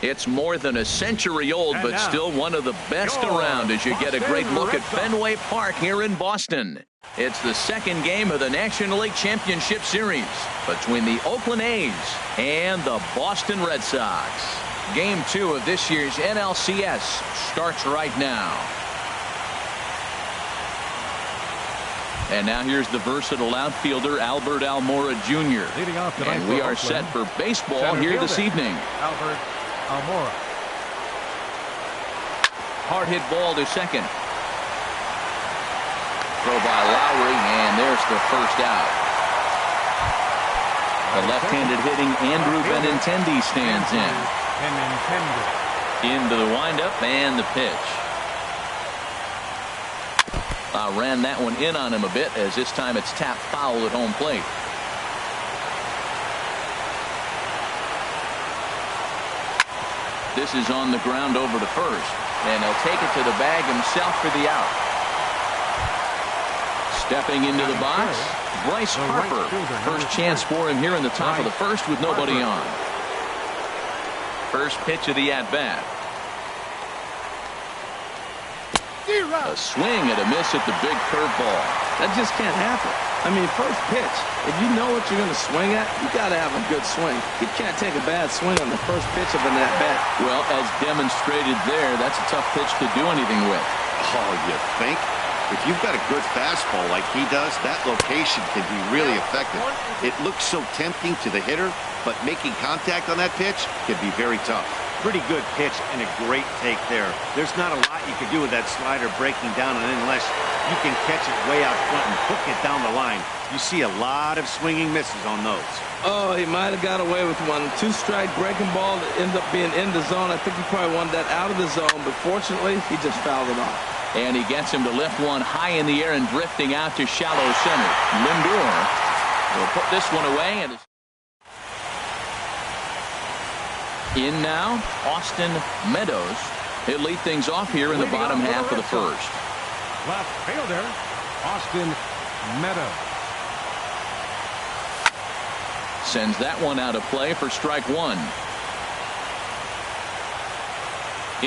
It's more than a century old, but still one of the best around as you get a great look at Fenway Park here in Boston. It's the second game of the National League Championship Series between the Oakland A's and the Boston Red Sox. Game 2 of this year's NLCS starts right now. And now here's the versatile outfielder Albert Almora Jr. And we are set for baseball here this evening. Albert Almora. Hard hit ball to second. Throw by Lowry, and there's the first out. The left-handed hitting Andrew Benintendi stands in. Into the windup and the pitch. Ran that one in on him a bit, as this time it's tapped foul at home plate. This is on the ground over to first, and he'll take it to the bag himself for the out. Stepping into the box, Bryce Harper. First chance for him here in the top of the first with nobody on. First pitch of the at-bat. A swing and a miss at the big curveball. That just can't happen. I mean, first pitch, if you know what you're going to swing at, you got to have a good swing. You can't take a bad swing on the first pitch of an at-bat. Well, as demonstrated there, that's a tough pitch to do anything with. Oh, you think? If you've got a good fastball like he does, that location can be really effective. It looks so tempting to the hitter, but making contact on that pitch can be very tough. Pretty good pitch and a great take there. There's not a lot you can do with that slider breaking down, and unless you can catch it way out front and hook it down the line, you see a lot of swinging misses on those. Oh, he might have got away with one. Two-strike breaking ball that ended up being in the zone. I think he probably wanted that out of the zone, but fortunately, he just fouled it off. And he gets him to lift one high in the air and drifting out to shallow center. Lindor will put this one away. And in now, Austin Meadows. He'll lead things off here in the bottom half of the first. Left fielder, Austin Meadows. Sends that one out of play for strike one.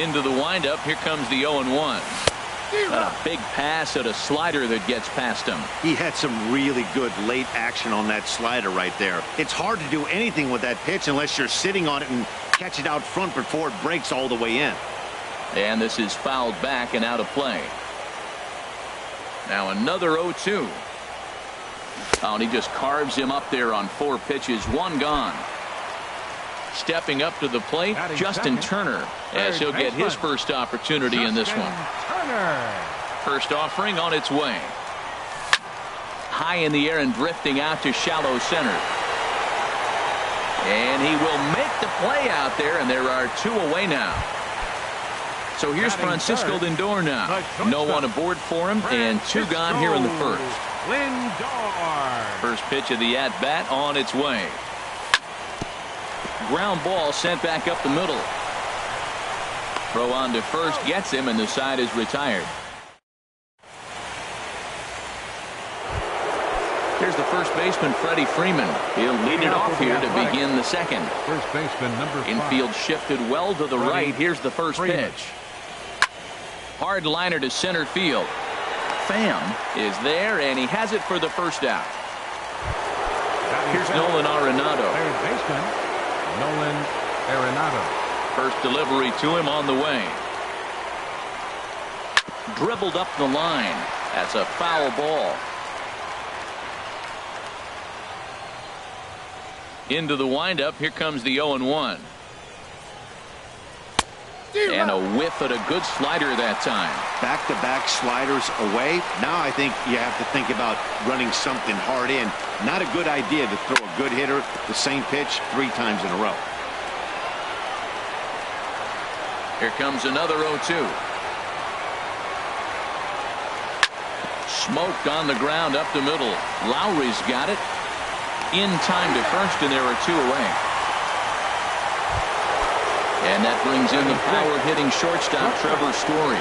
Into the windup. Here comes the 0-1. A big pass at a slider that gets past him. He had some really good late action on that slider right there. It's hard to do anything with that pitch unless you're sitting on it and catch it out front before it breaks all the way in. And this is fouled back and out of play. Now another 0-2. Oh, and he just carves him up there on 4 pitches. One gone. Stepping up to the plate, Justin Turner, as he'll get his first opportunity in this one. First offering on its way. High in the air and drifting out to shallow center. And he will make the play out there, and there are 2 away now. So here's Francisco Lindor now. No one aboard for him, and 2 gone here in the first. Lindor. First pitch of the at-bat on its way. Ground ball sent back up the middle. Throw on to first gets him, and the side is retired. Here's the first baseman, Freddie Freeman. He'll lead it off here to begin the second. First baseman number 5. Infield shifted well to the right. Here's the first pitch. Hard liner to center field. Pham is there, and he has it for the first out. Here's Nolan Arenado. Third baseman, Nolan Arenado. First delivery to him on the way. Dribbled up the line. That's a foul ball. Into the windup. Here comes the 0-1. And a whiff at a good slider that time. Back-to-back sliders away. Now I think you have to think about running something hard in. Not a good idea to throw a good hitter the same pitch 3 times in a row. Here comes another 0-2. Smoked on the ground up the middle. Lowry's got it. In time to first, and there are 2 away. And that brings in the power-hitting shortstop, Trevor Story.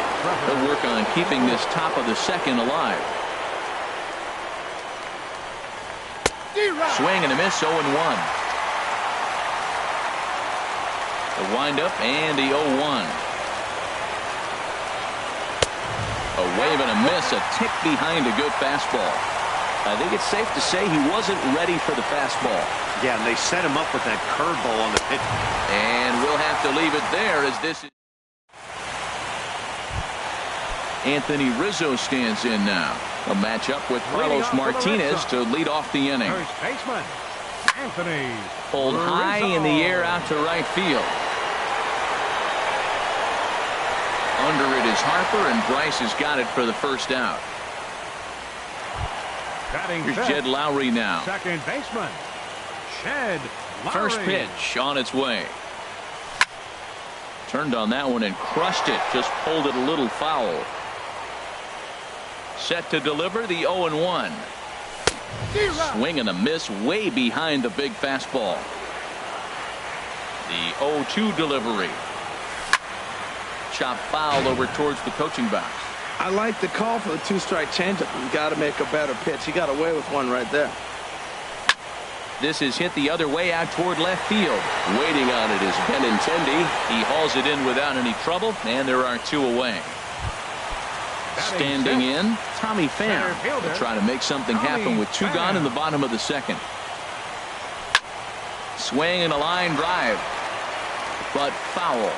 He'll work on keeping this top of the second alive. Swing and a miss, 0-1. The windup and the 0-1. A wave and a miss, a tick behind a good fastball. I think it's safe to say he wasn't ready for the fastball. Yeah, and they set him up with that curveball on the pitch. And we'll have to leave it there as this is. Anthony Rizzo stands in now. A matchup with Carlos Martinez to lead off the inning. First baseman, Anthony Pulled high in the air out to right field. Under it is Harper, and Bryce has got it for the first out. Here's Jed Lowry now. Second baseman, Jed Lowry. First pitch on its way. Turned on that one and crushed it. Just pulled it a little foul. Set to deliver the 0-1. Swing and a miss way behind the big fastball. The 0-2 delivery. Chop foul over towards the coaching box. I like the call for the two-strike changeup. You got to make a better pitch. He got away with one right there. This is hit the other way out toward left field. Waiting on it is Benintendi. He hauls it in without any trouble, and there are two away. Standing in, Tommy Pham will try to make something happen with two gone in the bottom of the second. Swing and a line drive, but foul.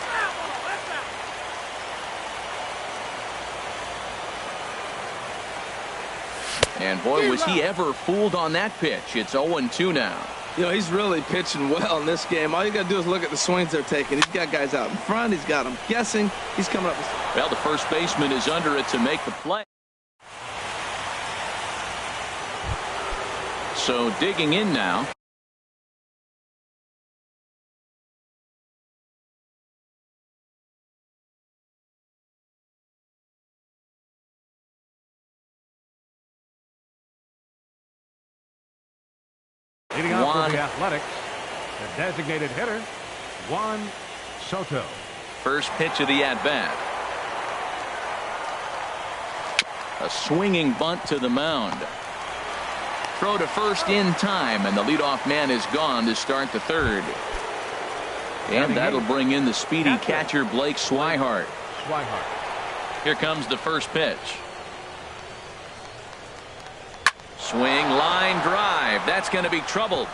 And boy, was he ever fooled on that pitch. It's 0-2 now. You know, he's really pitching well in this game. All you got to do is look at the swings they're taking. He's got guys out in front. He's got them guessing. He's coming up with... Well, the first baseman is under it to make the play. So digging in now. Leading off for the Athletics, the designated hitter, Juan Soto. First pitch of the at-bat. A swinging bunt to the mound. Throw to first in time, and the leadoff man is gone to start the third. And that'll bring in the speedy catcher Blake Swihart. Here comes the first pitch. Swing, line drive. That's going to be trouble.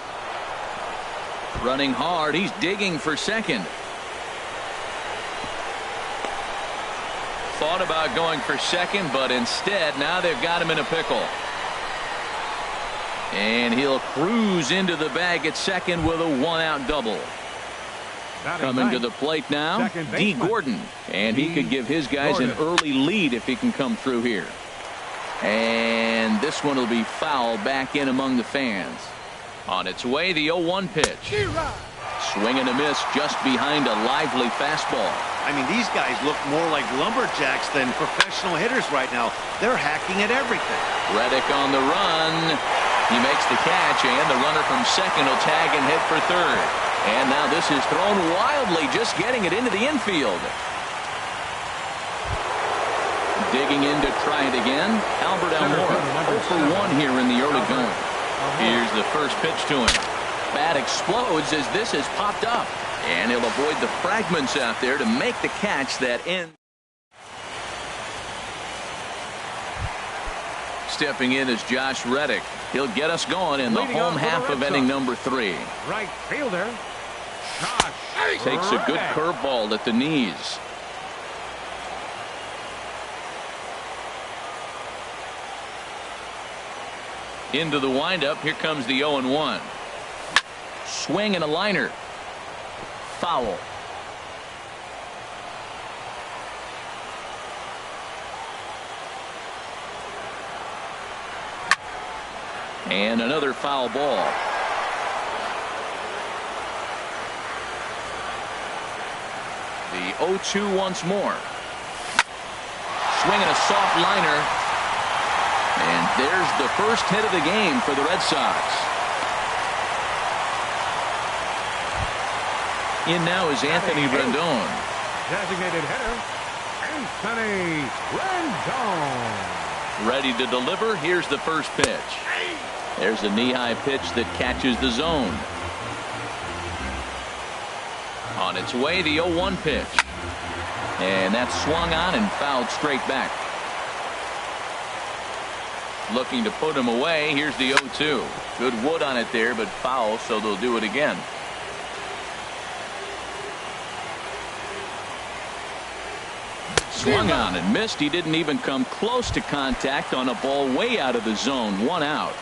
Running hard. He's digging for second. Thought about going for second, but instead now they've got him in a pickle. And he'll cruise into the bag at second with a one-out double. Coming to the plate now, D. Gordon. And he could give his guys an early lead if he can come through here. And this one will be foul back in among the fans. On its way, the 0-1 pitch. Swing and a miss just behind a lively fastball. I mean, these guys look more like lumberjacks than professional hitters right now. They're hacking at everything. Reddick on the run. He makes the catch, and the runner from second will tag and head for third. And now this is thrown wildly, just getting it into the infield. Digging in to try it again, Albert Almora, 0 for 1 here in the early going. Here's the first pitch to him. Bat explodes as this has popped up. And he'll avoid the fragments out there to make the catch that ends. Stepping in is Josh Reddick. He'll get us going in the home half of inning number 3. Right fielder, Josh Takes a good curveball at the knees. Into the windup. Here comes the 0-1. Swing and a liner. Foul. And another foul ball. The 0-2 once more. Swing and a soft liner. And there's the first hit of the game for the Red Sox. In now is Anthony Rendon. Designated hitter, Anthony Rendon. Ready to deliver. Here's the first pitch. There's a knee-high pitch that catches the zone. On its way, the 0-1 pitch. And that's swung on and fouled straight back. Looking to put him away. Here's the 0-2. Good wood on it there, but foul, so they'll do it again. Swung on and missed. He didn't even come close to contact on a ball way out of the zone. 1 out.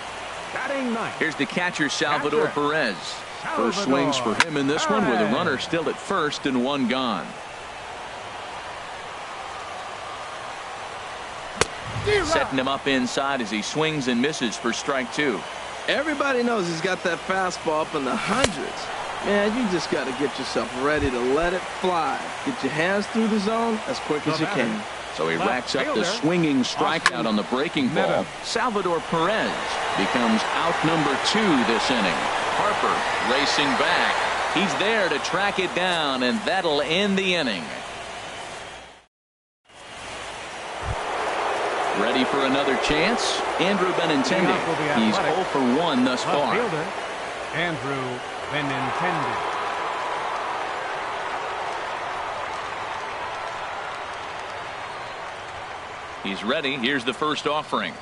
Here's the catcher, Salvador Perez. First swings for him in this one with a runner still at first and 1 gone. Setting him up inside as he swings and misses for strike 2. Everybody knows he's got that fastball up in the hundreds. Man, you just got to get yourself ready to let it fly. Get your hands through the zone as quick as you can. So he racks up the swinging strikeout on the breaking ball. Salvador Perez becomes out number 2 this inning. Harper racing back. He's there to track it down, and that'll end the inning. Ready for another chance? Andrew Benintendi. He's 0 for 1 thus far. Andrew Benintendi. He's ready. Here's the first offering.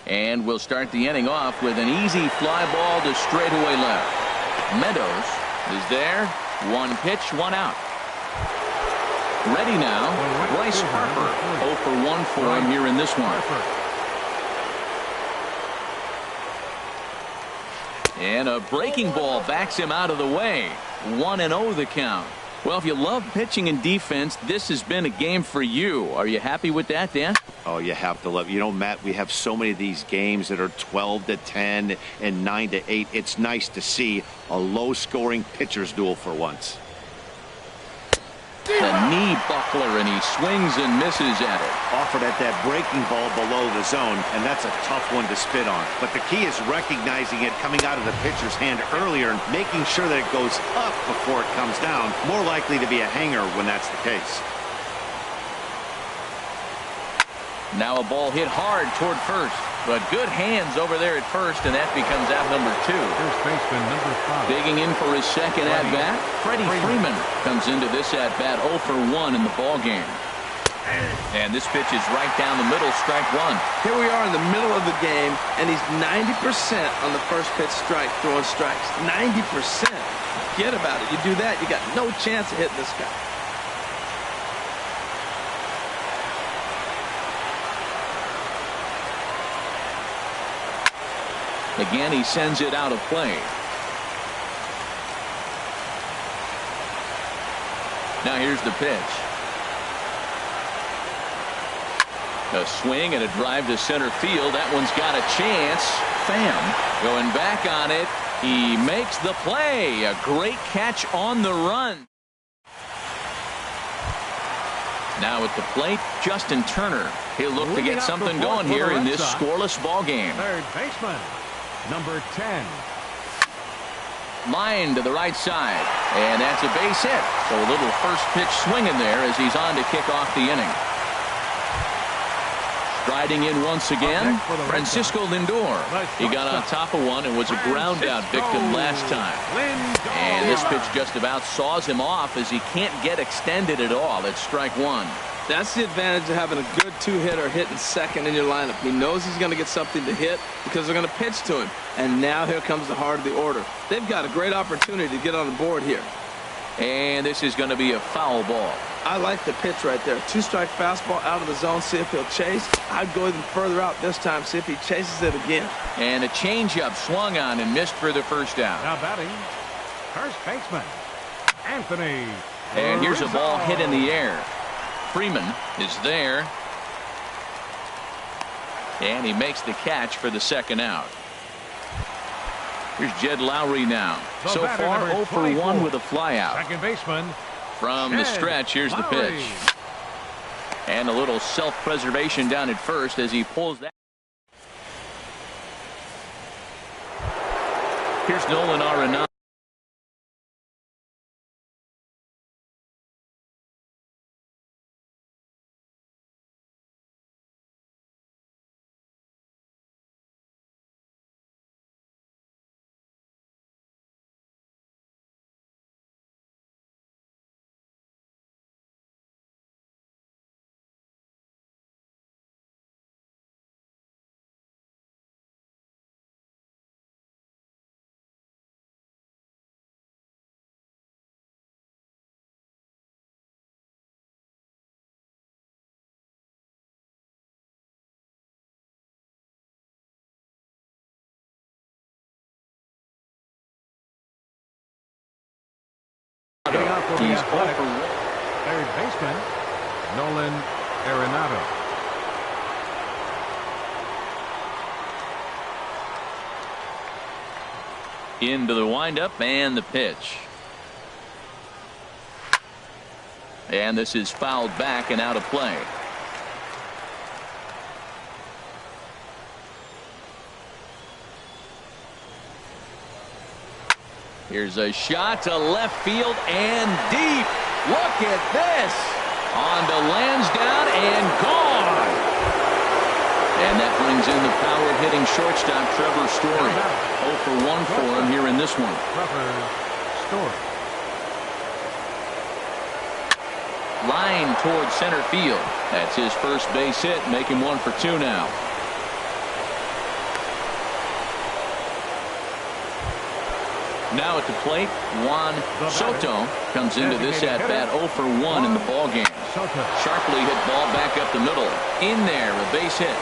And we'll start the inning off with an easy fly ball to straightaway left. Meadows is there. 1 pitch, 1 out. Ready now, Bryce Harper. 0 for 1 for him here in this one. And a breaking ball backs him out of the way. 1-0 the count. Well, if you love pitching and defense, this has been a game for you. Are you happy with that, Dan? Oh, you have to love. You know, Matt, we have so many of these games that are 12-10 and 9-8. It's nice to see a low-scoring pitcher's duel for once. The knee buckler, and he swings and misses at it. Offered at that breaking ball below the zone, and that's a tough one to spit on. But the key is recognizing it coming out of the pitcher's hand earlier and making sure that it goes up before it comes down. More likely to be a hanger when that's the case. Now a ball hit hard toward first, but good hands over there at first, and that becomes out number 2. First baseman number 5. Digging in for his second at-bat, Freddie Freeman comes into this at-bat 0 for 1 in the ballgame. And this pitch is right down the middle, strike 1. Here we are in the middle of the game, and he's 90% on the first pitch strike, throwing strikes. 90%. Forget about it. You do that, you got no chance of hitting this guy. Again, he sends it out of play. Now here's the pitch. A swing and a drive to center field. That one's got a chance. Pham going back on it. He makes the play. A great catch on the run. Now at the plate, Justin Turner. He'll look to get something going here in this scoreless ball game. Third baseman, number 10. Line to the right side, and that's a base hit. So a little first pitch swinging there as he's on to kick off the inning. Striding in once again, Francisco Lindor. He got on top of one and was a ground out victim last time. And this pitch just about saws him off as he can't get extended at all. It's strike 1. That's the advantage of having a good two-hitter hitting second in your lineup. He knows he's going to get something to hit because they're going to pitch to him. And now here comes the heart of the order. They've got a great opportunity to get on the board here. And this is going to be a foul ball. I like the pitch right there. 2-strike fastball out of the zone. See if he'll chase. I'd go even further out this time. See if he chases it again. And a changeup swung on and missed for the first out. Now batting, first baseman, Anthony. And here's a ball hit in the air. Freeman is there. And he makes the catch for the second out. Here's Jed Lowry now. So far 0 for 1 with a flyout. Second baseman. From the stretch, here's the pitch. And a little self-preservation down at first as he pulls that. Here's Nolan Arenado. for the He's Athletics. 0 for 1. Third baseman, Nolan Arenado. Into the windup and the pitch. And this is fouled back and out of play. Here's a shot to left field and deep. Look at this. On to Lansdowne and gone. And that brings in the power-hitting shortstop Trevor Story. 0 for 1 for him here in this one. Trevor Story. Line towards center field. That's his first base hit, making 1 for 2 now. Now at the plate, Juan Soto comes into this at-bat 0 for 1 in the ballgame. Sharply hit ball back up the middle. In there, a base hit.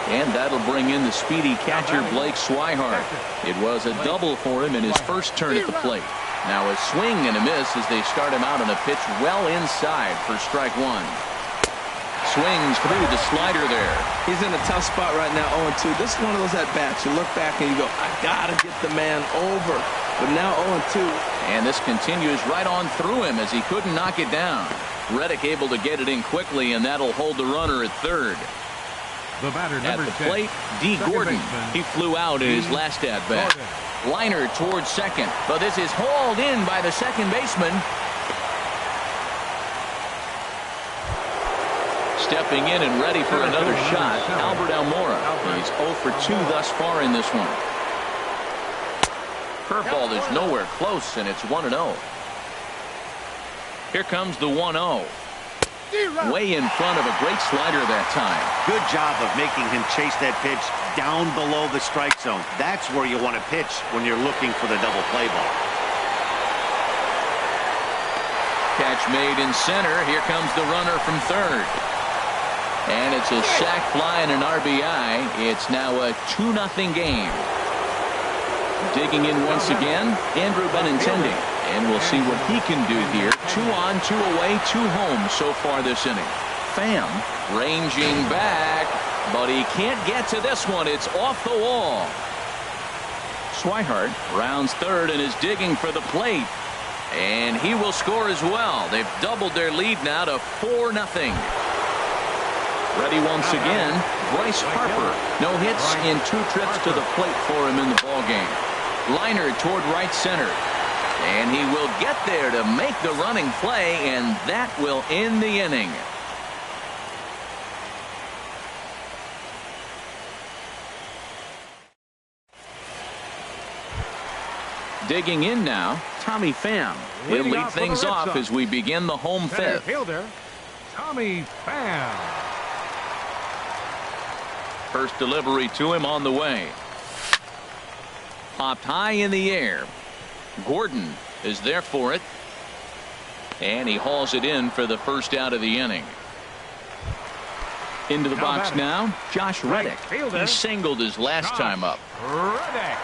And that'll bring in the speedy catcher Blake Swihart. It was a double for him in his first turn at the plate. Now a swing and a miss as they start him out on a pitch well inside for strike 1. Swings through the slider there. He's in a tough spot right now, 0-2. This is one of those at-bats. You look back and you go, I got to get the man over. But now 0-2. And this continues right on through him as he couldn't knock it down. Reddick able to get it in quickly, and that'll hold the runner at third. The batter, At number the 10, plate, D. second Gordon. baseman, He flew out in his last at-bat. Liner towards second, but this is hauled in by the second baseman. Stepping in and ready for another shot, Albert Almora. He's 0 for 2 thus far in this one. Curveball is nowhere close, and it's 1-0. Here comes the 1-0. Way in front of a great slider that time. Good job of making him chase that pitch down below the strike zone. That's where you want to pitch when you're looking for the double play ball. Catch made in center. Here comes the runner from third. And it's a sac fly and an RBI. It's now a 2-0 game. Digging in once again, Andrew Benintendi. And we'll see what he can do here. 2 on, 2 away, 2 home so far this inning. Pham ranging back, but he can't get to this one. It's off the wall. Swihart rounds third and is digging for the plate. And he will score as well. They've doubled their lead now to 4-0. Ready once again, Bryce Harper. No hits in 2 trips to the plate for him in the ballgame. Liner toward right center. And he will get there to make the running play, and that will end the inning. Digging in now, Tommy Pham. He'll lead things off as we begin the home center fifth. fielder, Tommy Pham. First delivery to him on the way. Popped high in the air. Gordon is there for it. And he hauls it in for the first out of the inning. Into the box now, Josh Reddick. He singled his last time up. Reddick.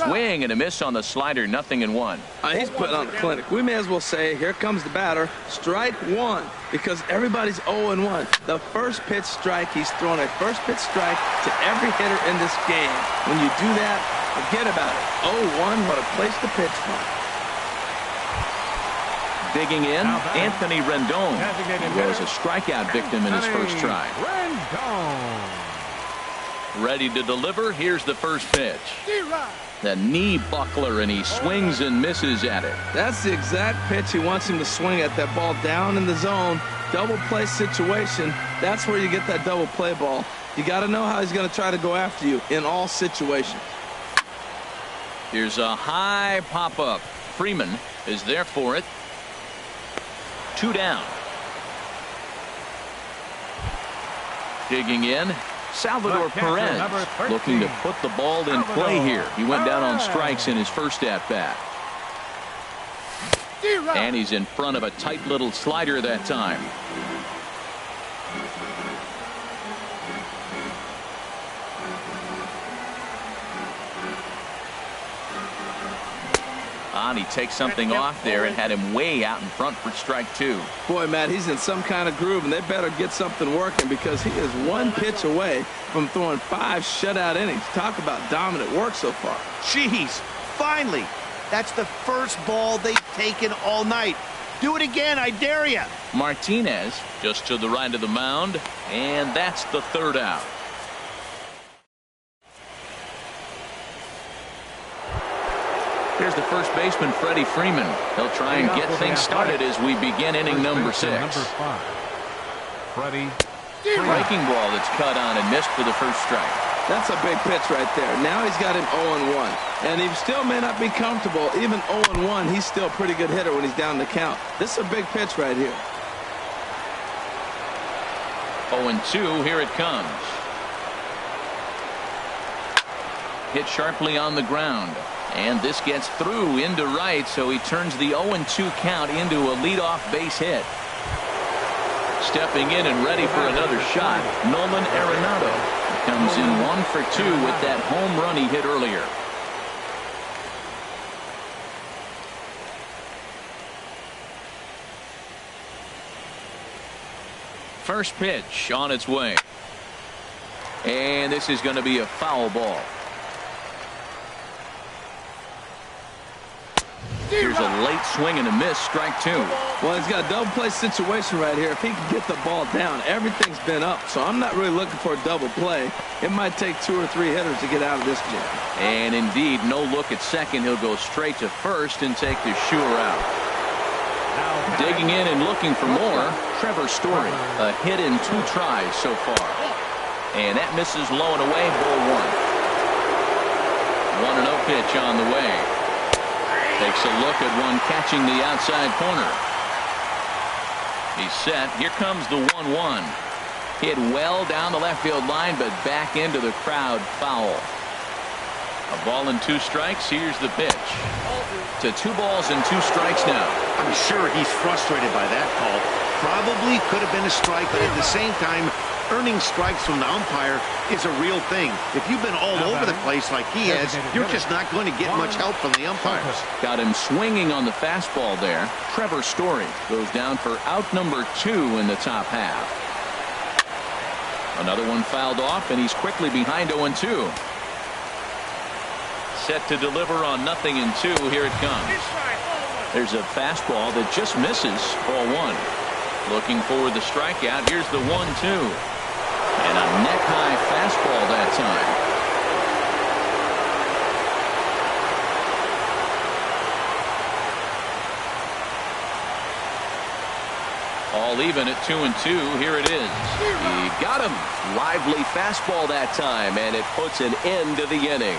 Swing and a miss on the slider, 0-1. He's putting on the clinic. We may as well say, here comes the batter. Strike 1, because everybody's 0-1. The first pitch strike, he's thrown a first pitch strike to every hitter in this game. When you do that, forget about it. 0-1, what a place to pitch from. Digging in, Anthony Rendon. He was a strikeout victim in his first try. Rendon. Ready to deliver. Here's the first pitch. The knee buckler, and he swings and misses at it. That's the exact pitch he wants him to swing at. That ball down in the zone. Double play situation. That's where you get that double play ball. You got to know how he's going to try to go after you in all situations. Here's a high pop-up. Freeman is there for it. 2 down. Digging in, Salvador Perez looking to put the ball in play here. He went down on strikes in his first at-bat. And he's in front of a tight little slider that time. He takes something off there and had him way out in front for strike 2. Boy, Matt, he's in some kind of groove, and they better get something working because he is one pitch away from throwing 5 shutout innings. Talk about dominant work so far. Jeez, finally. That's the first ball they've taken all night. Do it again, I dare you. Martinez just to the right of the mound, and that's the 3rd out. Here's the first baseman, Freddie Freeman. He'll try and get things started as we begin inning number 6. Freddie. Breaking ball that's cut on and missed for the first strike. That's a big pitch right there. Now he's got him 0-1. And he still may not be comfortable. Even 0-1, he's still a pretty good hitter when he's down the count. This is a big pitch right here. 0-2, here it comes. Hit sharply on the ground. And this gets through into right, so he turns the 0-2 count into a leadoff base hit. Stepping in and ready for another shot, Nolan Arenado comes in 1 for 2 with that home run he hit earlier. First pitch on its way. And this is going to be a foul ball. Here's a late swing and a miss, strike 2. Well, he's got a double play situation right here. If he can get the ball down, everything's been up. So I'm not really looking for a double play. It might take 2 or 3 hitters to get out of this jam. And indeed, no look at second. He'll go straight to first and take the sure out. Digging in and looking for more, Trevor Story. A hit in 2 tries so far. And that misses low and away, ball 1. 1-0 pitch on the way. Takes a look at one catching the outside corner. He's set. Here comes the 1-1. Hit well down the left field line, but back into the crowd, foul. A ball and 2 strikes. Here's the pitch. To 2 balls and 2 strikes now. I'm sure he's frustrated by that call. Probably could have been a strike, but at the same time, earning strikes from the umpire is a real thing. If you've been all over the place like he has, you're just not going to get much help from the umpires. Got him swinging on the fastball there. Trevor Story goes down for out number 2 in the top half. Another one fouled off, and he's quickly behind 0-2. Set to deliver on 0-2. Here it comes. There's a fastball that just misses, ball 1. Looking for the strikeout. Here's the 1-2. And a neck-high fastball that time. All even at 2-2. Here it is. He got him. Lively fastball that time, and it puts an end to the inning.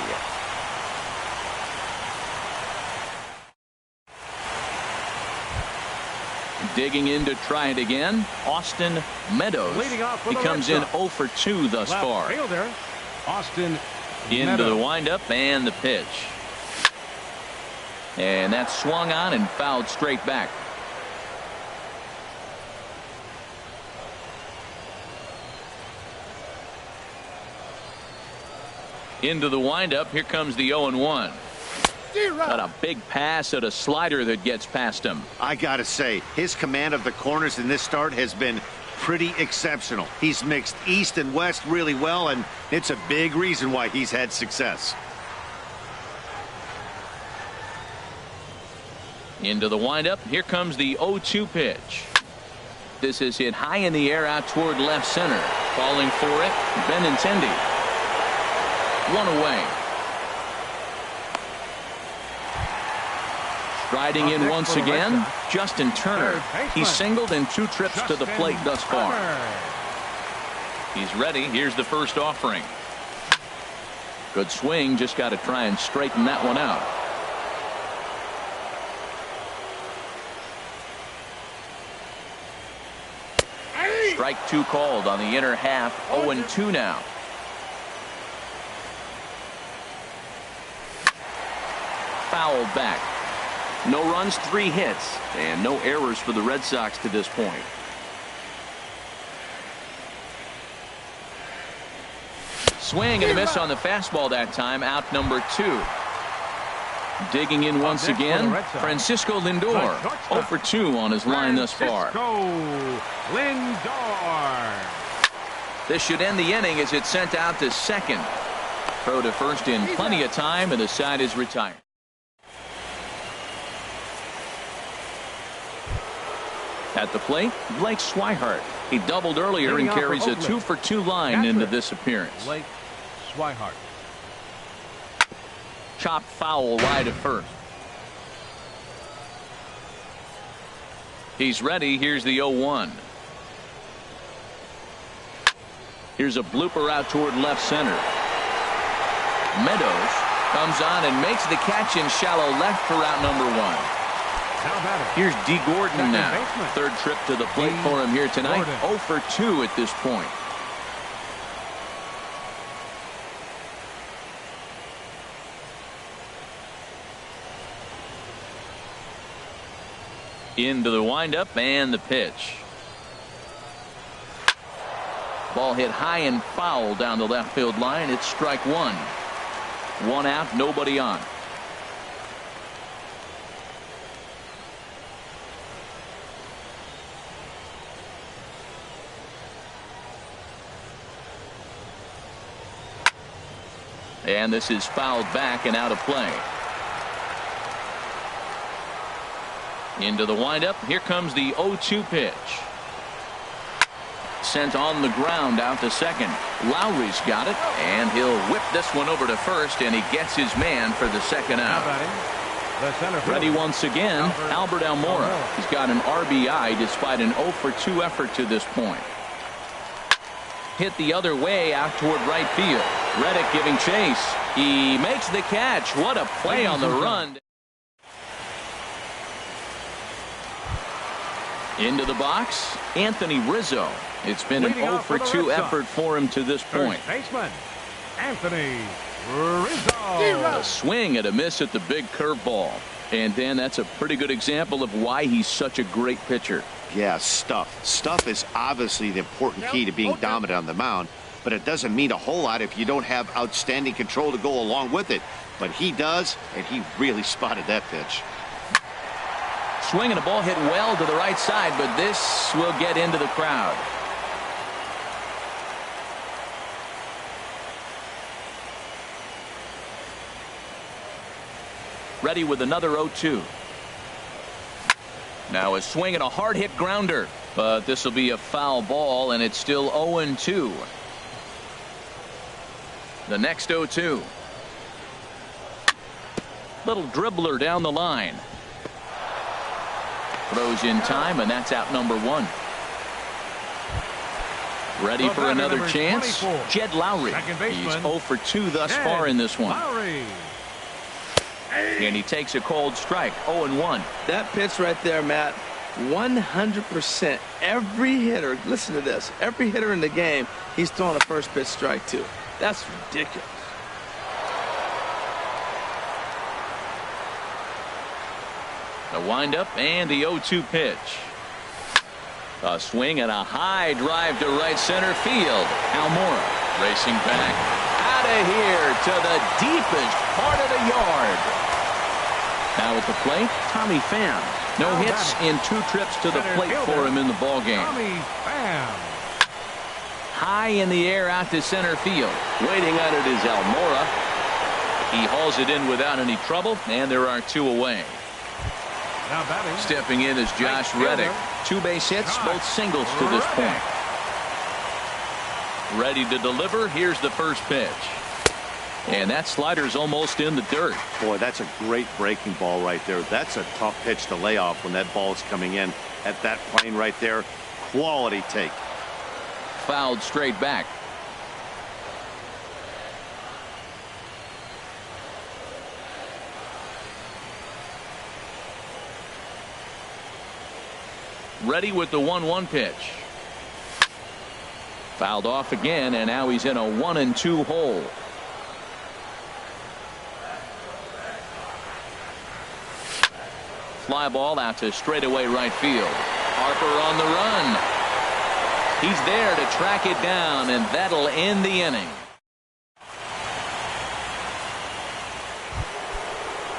Digging in to try it again, Austin Meadows. He comes in 0 for 2 thus far. Fielder, Austin into Meadows. the windup and the pitch. And that's swung on and fouled straight back. Into the windup. Here comes the 0-1. Got a big pass at a slider that gets past him. I gotta say, his command of the corners in this start has been pretty exceptional. He's mixed east and west really well, and it's a big reason why he's had success. Into the windup. Here comes the 0-2 pitch. This is hit high in the air out toward left center. Calling for it, Benintendi. 1 away. Striding in once again, Justin Turner. He's singled in 2 trips to the plate thus far. He's ready. Here's the first offering. Good swing. Just got to try and straighten that one out. Strike 2 called on the inner half. 0-2 now. Fouled back. No runs, 3 hits, and no errors for the Red Sox to this point. Swing and a miss on the fastball that time. Out number 2. Digging in once again, Francisco Lindor. 0 for 2 on his line thus far. Lindor. This should end the inning as it's sent out to second. Throw to first in plenty of time, and the side is retired. At the plate, Blake Swihart. He doubled earlier and carries a 2 for 2 line into this appearance. Blake Swihart. Chopped foul wide of first. He's ready. Here's the 0-1. Here's a blooper out toward left center. Meadows comes on and makes the catch in shallow left for out number 1. Here's D. Gordon now. Third trip to the plate for him here tonight. 0 for 2 at this point. Into the windup and the pitch. Ball hit high and foul down the left field line. It's strike 1. 1 out, nobody on. And this is fouled back and out of play. Into the windup. Here comes the 0-2 pitch. Sent on the ground out to second. Lowry's got it, and he'll whip this one over to first, and he gets his man for the second out. Ready once again, Albert Almora. He's got an RBI despite an 0 for 2 effort to this point. Hit the other way out toward right field. Reddick giving chase. He makes the catch. What a play on the run. Into the box, Anthony Rizzo. It's been an 0 for 2 effort for him to this point. Baseman Anthony Rizzo. A swing and a miss at the big curveball. And Dan, that's a pretty good example of why he's such a great pitcher. Yeah, stuff. Stuff is obviously the important key to being dominant on the mound, but it doesn't mean a whole lot if you don't have outstanding control to go along with it. But he does, and he really spotted that pitch. Swing and a ball hit well to the right side, but this will get into the crowd. Ready with another 0-2. Now a swing and a hard hit grounder, but this will be a foul ball, and it's still 0-2. The next 0-2. Little dribbler down the line. Throws in time, and that's out number 1. Ready for another chance. Jed Lowry. He's 0 for 2 thus far in this one. And he takes a cold strike. 0-1. That pitch right there, Matt, 100%. Every hitter, listen to this, every hitter in the game, he's throwing a first pitch strike to. That's ridiculous. The windup and the 0-2 pitch. A swing and a high drive to right center field. Almora racing back out of here to the deepest part of the yard. Now at the plate, Tommy Pham. No hits in 2 trips to the plate for him in the ballgame. Tommy Pham. High in the air out to center field. Waiting on it is Almora. He hauls it in without any trouble, and there are 2 away. Now batting. Stepping in is Josh Reddick. 2 base hits, both singles to this point. Ready to deliver. Here's the first pitch. And that slider's almost in the dirt. Boy, that's a great breaking ball right there. That's a tough pitch to lay off when that ball is coming in at that plane right there. Quality take. Fouled straight back. Ready with the 1-1 pitch. Fouled off again, and now he's in a 1-2 hole. fly ball out to straightaway right field. Harper on the run. He's there to track it down, and that'll end the inning.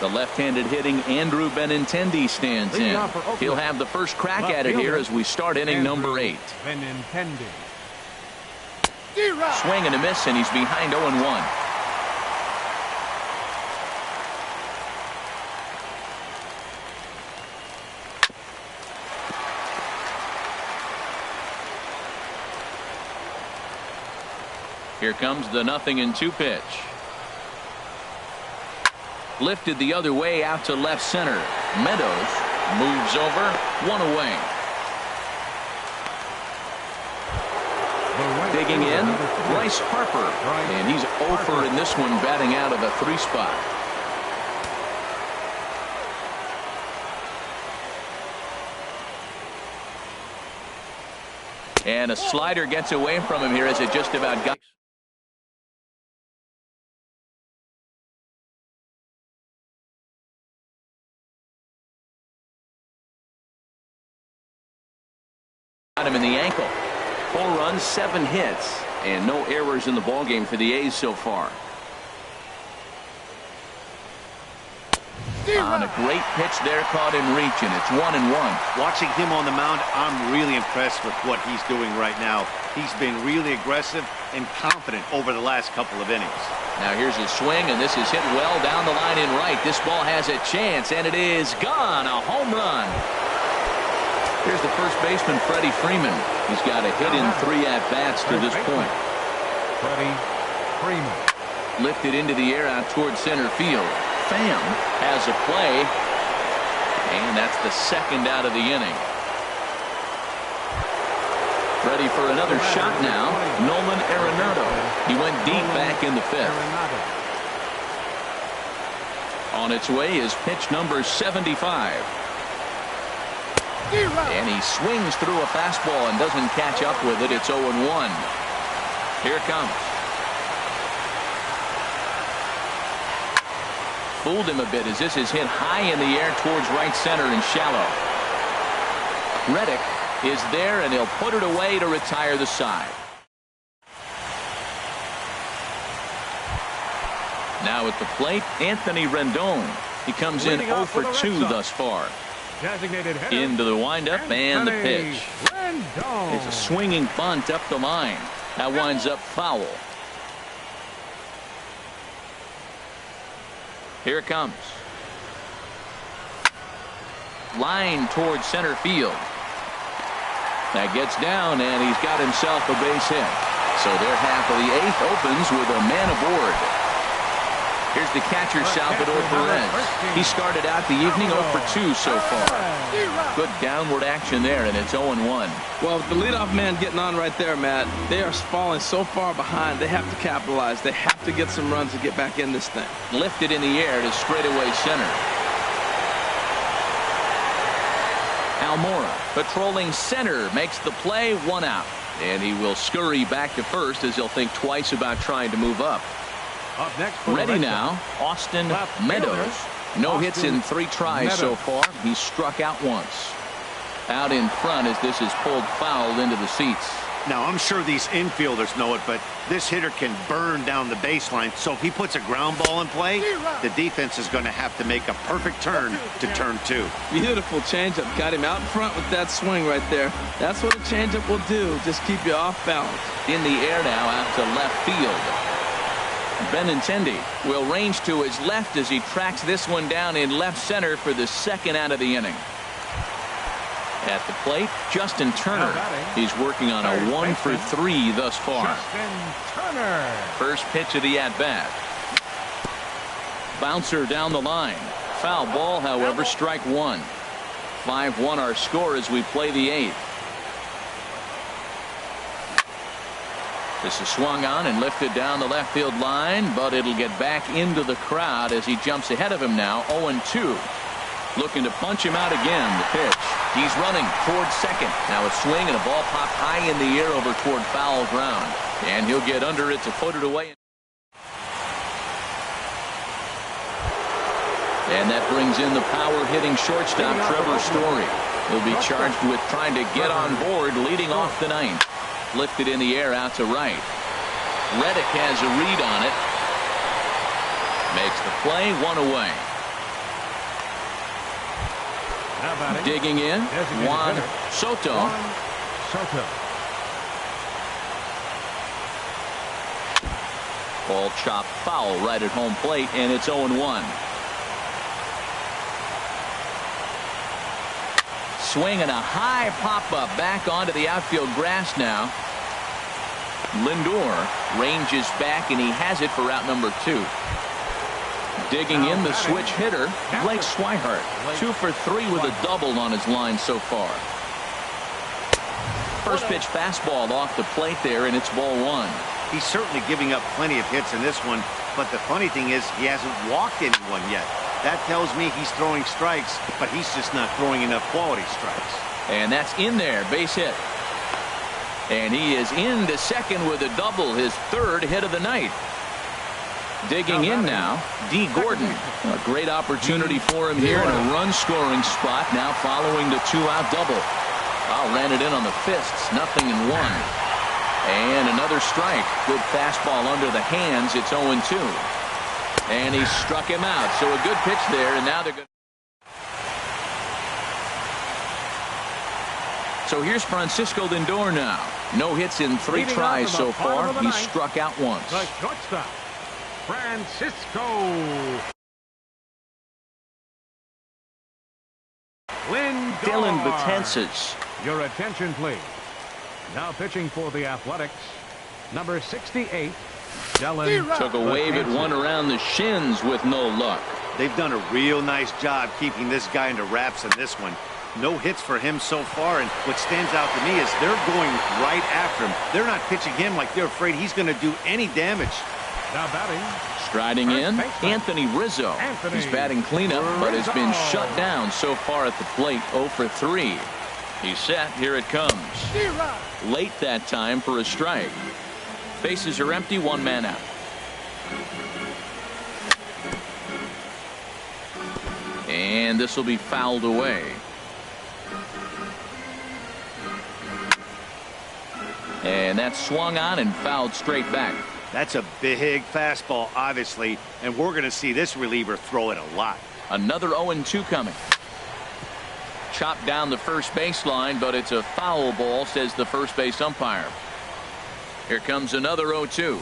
The left-handed hitting Andrew Benintendi stands in. He'll have the first crack at it here as we start inning number 8. Swing and a miss, and he's behind 0-1. Here comes the 0-2 pitch. Lifted the other way out to left center. Meadows moves over, 1 away. Digging in, Bryce Harper, and he's 0 for in this one, batting out of the 3 spot. And a slider gets away from him here as it just about got. Him in the ankle. 4 runs, 7 hits, and no errors in the ballgame for the A's so far. On a great pitch there, caught in reach, and it's 1-1. Watching him on the mound, I'm really impressed with what he's doing right now. He's been really aggressive and confident over the last couple of innings. Now here's his swing, and this is hit well down the line in right. This ball has a chance, and it is gone. A home run. Here's the first baseman, Freddie Freeman. He's got a hit in 3 at-bats to this point. Freddie Freeman. Lifted into the air out toward center field. Pham has a play, and that's the 2nd out of the inning. Ready for another shot now, Nolan Arenado. He went deep back in the 5th. On its way is pitch number 75. And he swings through a fastball and doesn't catch up with it. It's 0-1. Here it comes. Fooled him a bit as this is hit high in the air towards right center and shallow. Reddick is there, and he'll put it away to retire the side. Now at the plate, Anthony Rendon. He comes in 0 for 2 thus far. Designated hitter, into the windup and the pitch. Rendon. It's a swinging bunt up the line. That winds up foul. Here it comes. Line towards center field. That gets down, and he's got himself a base hit. So their half of the 8th opens with a man aboard. Here's the catcher, Salvador Perez. He started out the evening 0 for 2 so far. Good downward action there, and it's 0-1. Well, with the leadoff man getting on right there, Matt, they are falling so far behind, they have to capitalize. They have to get some runs to get back in this thing. Lifted in the air to straightaway center. Almora patrolling center makes the play, 1 out. And he will scurry back to first as he'll think twice about trying to move up. Up next ready now, Austin Meadows. No hits in 3 tries so far. He's struck out once. Out in front as this is pulled foul into the seats. Now, I'm sure these infielders know it, but this hitter can burn down the baseline. So if he puts a ground ball in play, the defense is going to have to make a perfect turn to turn 2. Beautiful changeup. Got him out in front with that swing right there. That's what a changeup will do. Just keep you off balance. In the air now out to left field. Benintendi will range to his left as he tracks this one down in left center for the 2nd out of the inning. At the plate, Justin Turner. He's working on a 1 for 3 thus far. First pitch of the at-bat. Bouncer down the line. Foul ball, however, strike 1. 5-1 our score as we play the 8th. This is swung on and lifted down the left field line, but it'll get back into the crowd as he jumps ahead of him now, 0-2. Looking to punch him out again. The pitch. He's running towards second. Now a swing and a ball popped high in the air over toward foul ground. And he'll get under it to put it away. And that brings in the power-hitting shortstop, Trevor Story. He'll be charged with trying to get on board, leading off the ninth. Lifted in the air out to right. Reddick has a read on it. Makes the play, one away. Digging in, Juan Soto. Ball chopped foul right at home plate, and it's 0-1. Swinging a high pop-up back onto the outfield grass now. Lindor ranges back, and he has it for out number 2. Digging in, the switch hitter, Blake Swihart. 2 for 3 with a double on his line so far. First pitch fastball off the plate there, and it's ball 1. He's certainly giving up plenty of hits in this one, but the funny thing is he hasn't walked anyone yet. That tells me he's throwing strikes, but he's just not throwing enough quality strikes. And that's in there, base hit. And he is into second with a double, his 3rd hit of the night. Digging in now, D. Gordon. A great opportunity for him here in a run-scoring spot, now following the 2-out double. Ran it in on the fists, 0-1. And another strike. Good fastball under the hands. It's 0-2. And he struck him out. So a good pitch there, and now they're good. So here's Francisco Lindor now. No hits in 3 tries so far. He struck out once. The shortstop, Francisco Lindor. Dylan Betances. Your attention, please. Now pitching for the Athletics, number 68, Dylan. Took a wave at one around the shins with no luck. They've done a real nice job keeping this guy into wraps in this one. No hits for him so far, and what stands out to me is they're going right after him. They're not pitching him like they're afraid he's going to do any damage. Now batting. Striding in, Anthony Rizzo. He's batting cleanup, but has been shut down so far at the plate. 0 for 3. He's set. Here it comes. Late that time for a strike. Bases are empty. 1 man out. And this will be fouled away. And that's swung on and fouled straight back. That's a big fastball, obviously, and we're going to see this reliever throw it a lot. Another 0-2 coming. Chopped down the first baseline, but it's a foul ball, says the first base umpire. Here comes another 0-2.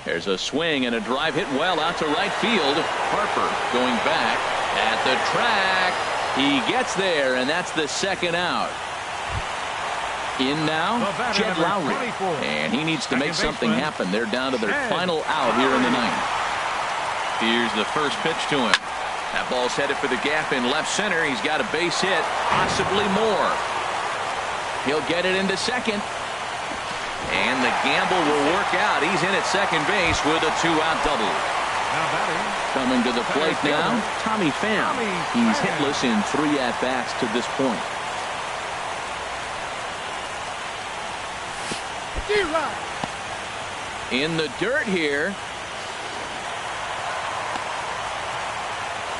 There's a swing and a drive hit well out to right field. Harper going back at the track. He gets there, and that's the 2nd out. In now, Jed Lowry. And he needs to make something happen. They're down to their final out here in the 9th. Here's the first pitch to him. That ball's headed for the gap in left center. He's got a base hit, possibly more. He'll get it into second. And the gamble will work out. He's in at second base with a 2-out double. Coming to the plate now, Tommy Pham. He's hitless in 3 at-bats to this point. In the dirt here.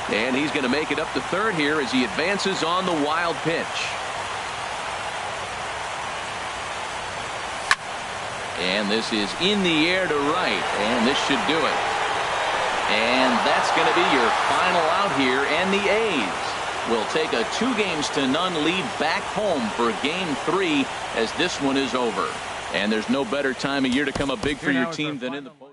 And he's going to make it up to third here as he advances on the wild pitch. And this is in the air to right, and this should do it. And that's going to be your final out here, and the A's will take a 2-0 lead back home for Game 3 as this one is over. And there's no better time of year to come up big for your team than in the postseason.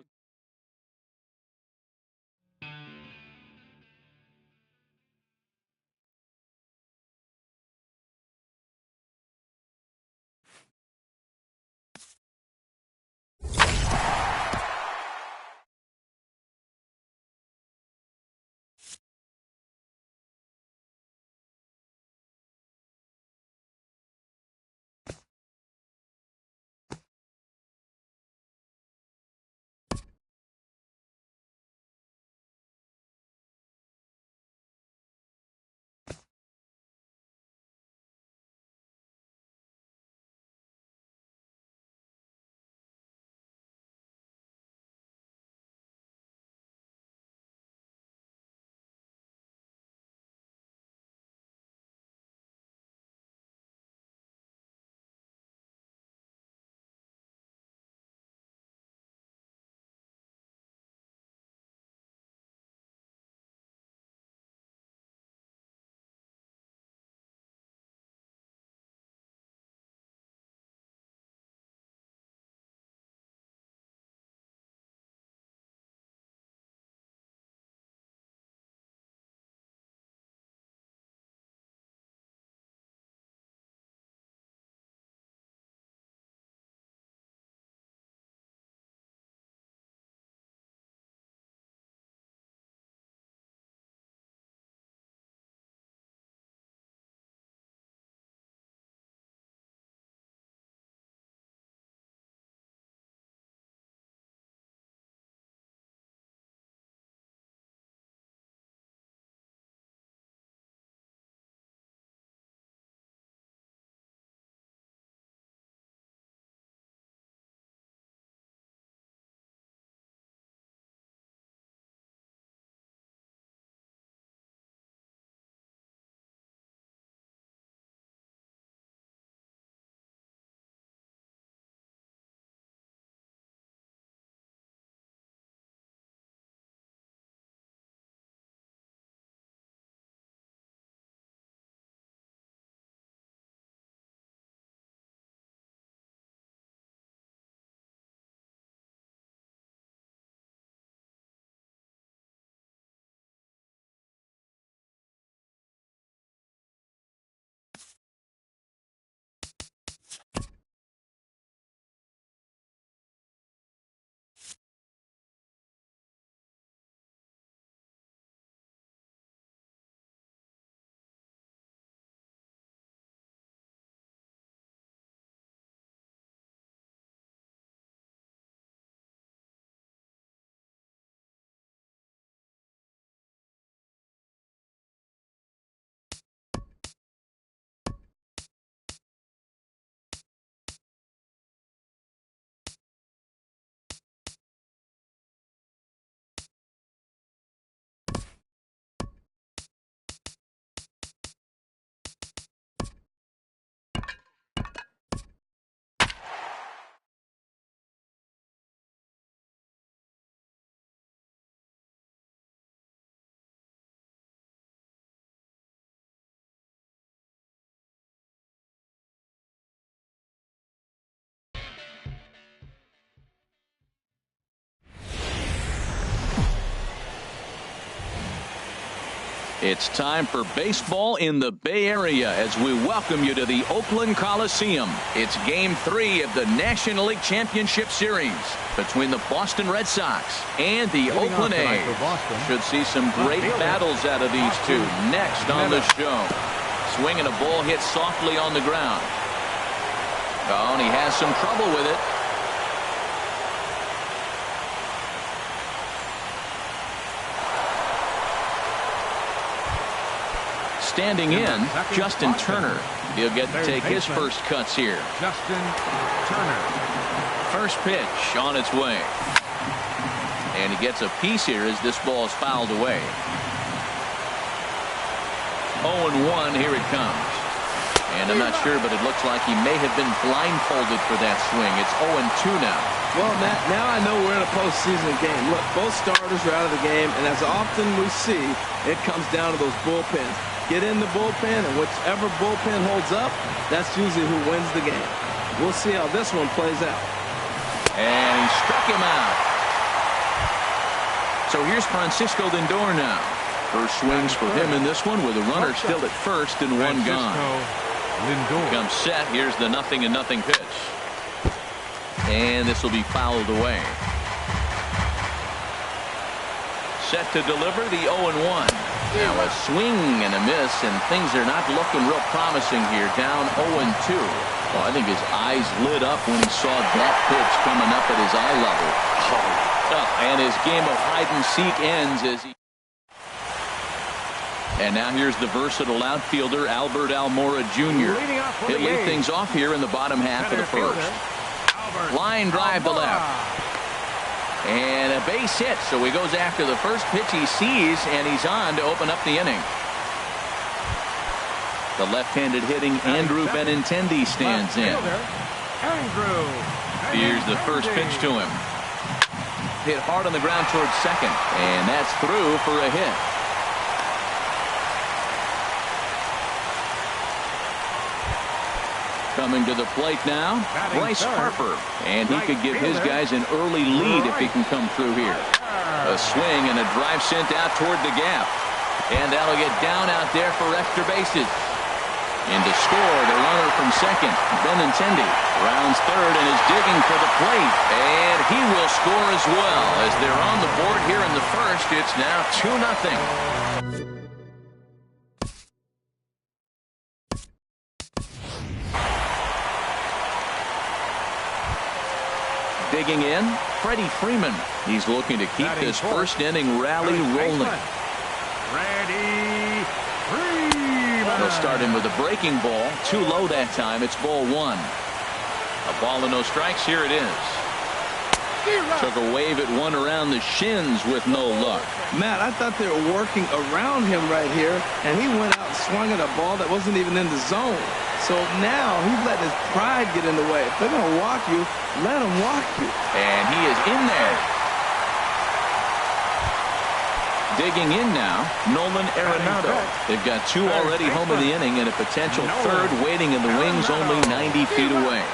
It's time for baseball in the Bay Area as we welcome you to the Oakland Coliseum. It's Game 3 of the National League Championship Series between the Boston Red Sox and the Oakland A's. Should see some great battles out of these two next on the show. Swinging a ball hit softly on the ground. Oh, and he has some trouble with it. Standing in, Justin Turner. He'll get to take his first cuts here. Justin Turner. First pitch on its way. And he gets a piece here as this ball is fouled away. 0-1, here it comes. And I'm not sure, but it looks like he may have been blindfolded for that swing. It's 0-2 now. Well, Matt, now I know we're in a postseason game. Look, both starters are out of the game, and as often we see, it comes down to those bullpens. Get in the bullpen, and whichever bullpen holds up, that's usually who wins the game. We'll see how this one plays out. And he struck him out. So here's Francisco Lindor now. First swings for him in this one with a runner still at first and one gone. Comes set. Here's the 0-0 pitch. And this will be fouled away. Set to deliver the 0-1. Now a swing and a miss, and things are not looking real promising here. Down 0-2. Well, I think his eyes lit up when he saw that pitch coming up at his eye level. And his game of hide and seek ends as he... And now here's the versatile outfielder, Albert Almora Jr. He'll lead things off here in the bottom half of the first. Line drive to left. And a base hit, so he goes after the first pitch he sees, and he's on to open up the inning. The left-handed hitting Andrew Benintendi stands in. Here's the first pitch to him. Hit hard on the ground towards second, and that's through for a hit. Coming to the plate now, Bryce Harper, and he could give his guys an early lead if he can come through here. A swing and a drive sent out toward the gap, and that'll get down out there for extra bases. In to score, the runner from second, Benintendi, rounds third and is digging for the plate, and he will score as well. As they're on the board here in the first, it's now 2-0. Digging in, Freddie Freeman. He's looking to keep this first inning rally rolling. Freddie Freeman. They'll start him with a breaking ball. Too low that time. It's ball one. A ball and no strikes. Here it is. Took a wave at one around the shins with no luck. Matt, I thought they were working around him right here, and he went out and swung at a ball that wasn't even in the zone. So now he's letting his pride get in the way. If they're going to walk you, let them walk you. And he is in there. Digging in now, Nolan Arenado. They've got two already home of the inning and a potential third waiting in the wings only 90 feet away.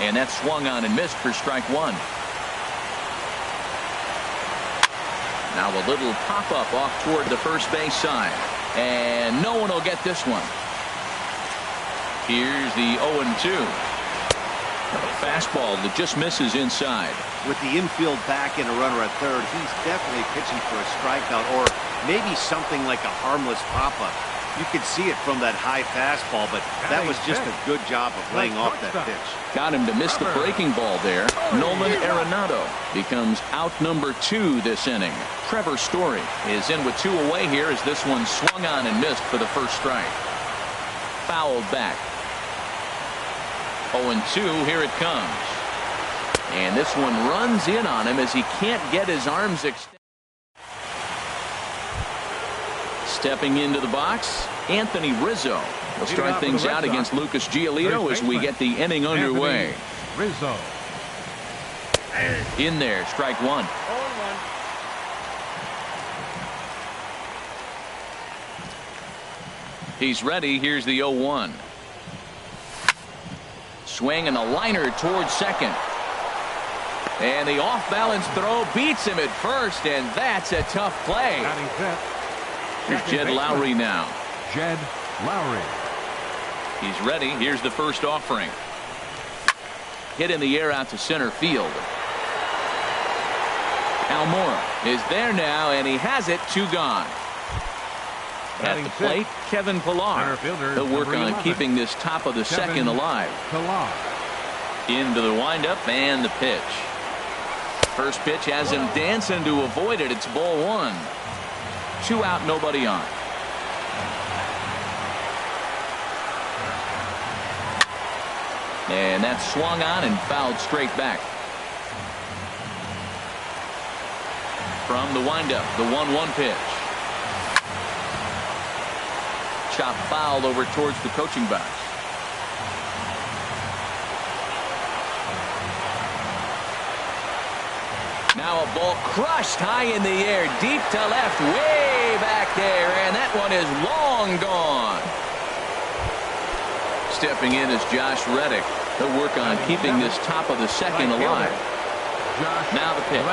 And that's swung on and missed for strike one. Now a little pop-up off toward the first base side. And no one will get this one. Here's the 0-2. Fastball that just misses inside. With the infield back and a runner at third, he's definitely pitching for a strikeout or maybe something like a harmless pop-up. You could see it from that high fastball, but that was just a good job of laying off that pitch. Got him to miss the breaking ball there. Nolan Arenado becomes out number 2 this inning. Trevor Story is in with 2 away here as this one swung on and missed for the first strike. Fouled back. 0-2, here it comes. And this one runs in on him as he can't get his arms extended. Stepping into the box, Anthony Rizzo will start things out against Lucas Giolito as we get the inning underway. Rizzo. In there, strike one. He's ready. Here's the 0-1. Swing and a liner towards second. And the off-balance throw beats him at first, and that's a tough play. Here's Jed Lowry now. Jed Lowry. He's ready. Here's the first offering. Hit in the air out to center field. Almora is there now, and he has it. 2 gone. At the plate, Kevin Pillar. He'll work on keeping this top of the second alive. Into the windup and the pitch. First pitch has him dancing to avoid it. It's ball 1. 2 out, nobody on. And that's swung on and fouled straight back. From the windup, the 1-1 pitch. Chop foul over towards the coaching box. Now a ball crushed high in the air, deep to left, way back there, and that one is long gone. Stepping in is Josh Reddick. He'll work on keeping this top of the second alive. Now the pitch.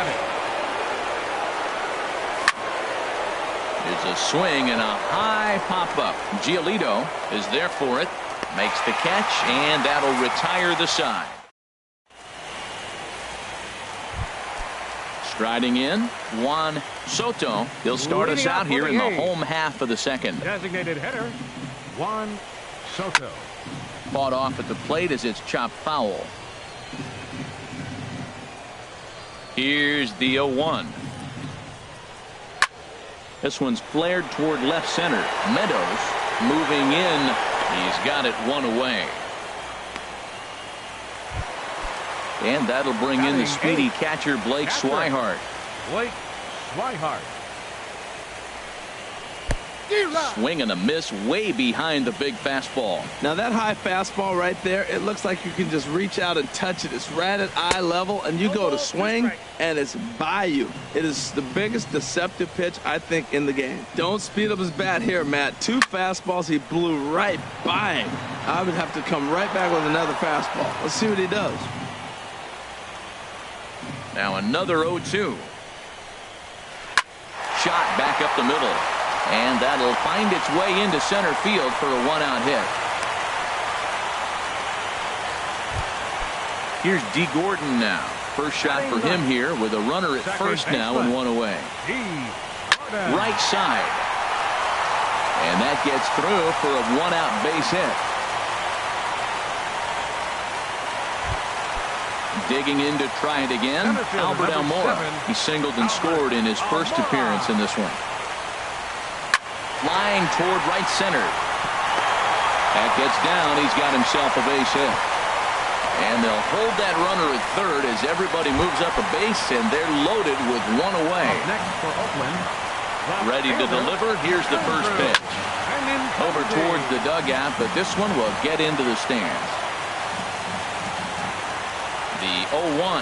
There's a swing and a high pop-up. Giolito is there for it. Makes the catch, and that'll retire the side. Striding in, Juan Soto. He'll start us out here in the home half of the second. Designated hitter, Juan Soto. Fought off at the plate as it's chopped foul. Here's the 0-1. This one's flared toward left center. Meadows moving in. He's got it 1 away. And that'll bring in the speedy catcher Blake Swihart. Blake Swihart. Swing and a miss way behind the big fastball. Now that high fastball right there, it looks like you can just reach out and touch it. It's right at eye level, and you go to swing, and it's by you. It is the biggest deceptive pitch, I think, in the game. Don't speed up his bat here, Matt. 2 fastballs, he blew right by him. I would have to come right back with another fastball. Let's see what he does. Now another 0-2. Shot back up the middle. And that'll find its way into center field for a 1-out hit. Here's D. Gordon now. First shot for him here with a runner at first now and 1 away. Right side. And that gets through for a 1-out base hit. Digging in to try it again, Albert Almora. He singled and scored in his first appearance in this one. Flying toward right center. That gets down. He's got himself a base hit. And they'll hold that runner at third as everybody moves up a base, and they're loaded with 1 away. Next for Oakland. Ready to deliver. Here's the first pitch. Over towards the dugout, but this one will get into the stands. The 0-1.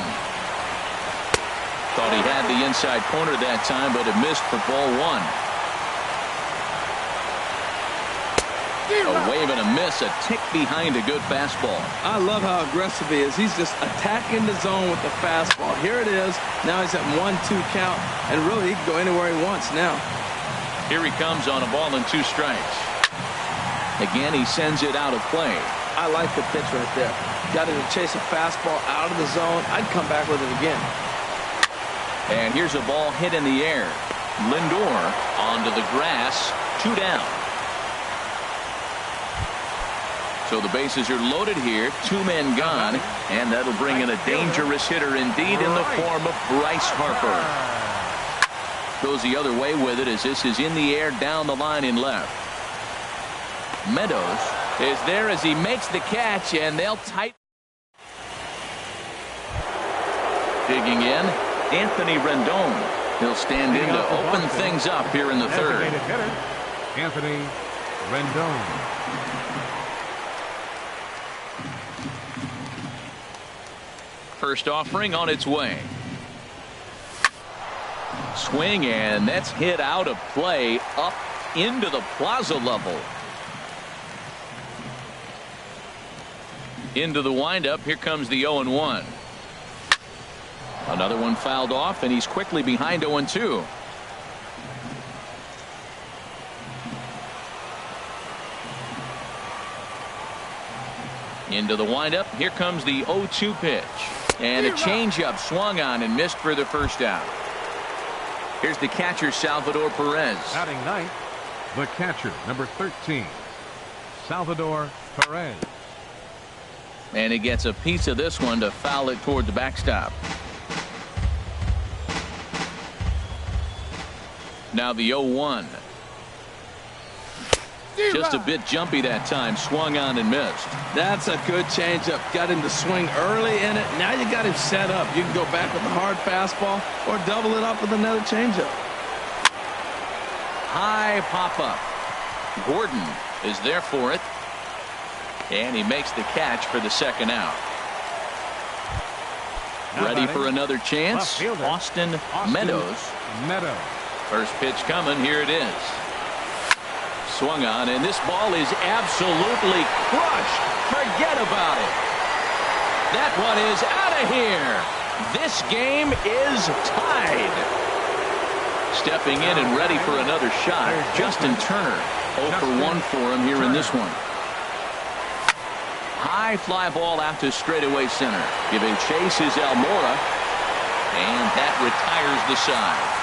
Thought he had the inside corner that time, but it missed for ball 1. A wave and a miss, a tick behind a good fastball. I love how aggressive he is. He's just attacking the zone with the fastball. Here it is. Now he's at 1-2 count, and really he can go anywhere he wants now. Here he comes on a ball and 2 strikes. Again, he sends it out of play. I like the pitch right there. Got him to chase a fastball out of the zone. I'd come back with it again. And here's a ball hit in the air. Lindor onto the grass. 2 down. So the bases are loaded here. 2 men gone. And that'll bring in a dangerous hitter indeed in the form of Bryce Harper. Goes the other way with it as this is in the air down the line in left. Meadows is there as he makes the catch, and they'll tighten. Digging in, Anthony Rendon. He'll stand in to open things up here in the third. Anthony Rendon. First offering on its way. Swing, and that's hit out of play up into the plaza level. Into the windup. Here comes the 0-1. Another one fouled off, and he's quickly behind 0-2. Into the windup. Here comes the 0-2 pitch. And a changeup swung on and missed for the first out. Here's the catcher, Salvador Perez. Batting ninth, the catcher, number 13, Salvador Perez. And he gets a piece of this one to foul it toward the backstop. Now the 0-1. Just a bit jumpy that time. Swung on and missed. That's a good changeup. Got him to swing early in it. Now you got him set up. You can go back with a hard fastball or double it up with another changeup. High pop-up. Gordon is there for it. And he makes the catch for the second out. Ready for another chance? Austin Meadows. First pitch coming. Here it is. Swung on, and this ball is absolutely crushed. Forget about it. That one is out of here. This game is tied. Stepping in and ready for another shot, Justin Turner. 0 for 1 for him here in this one. High fly ball out to straightaway center. Giving chase is Almora, and that retires the side.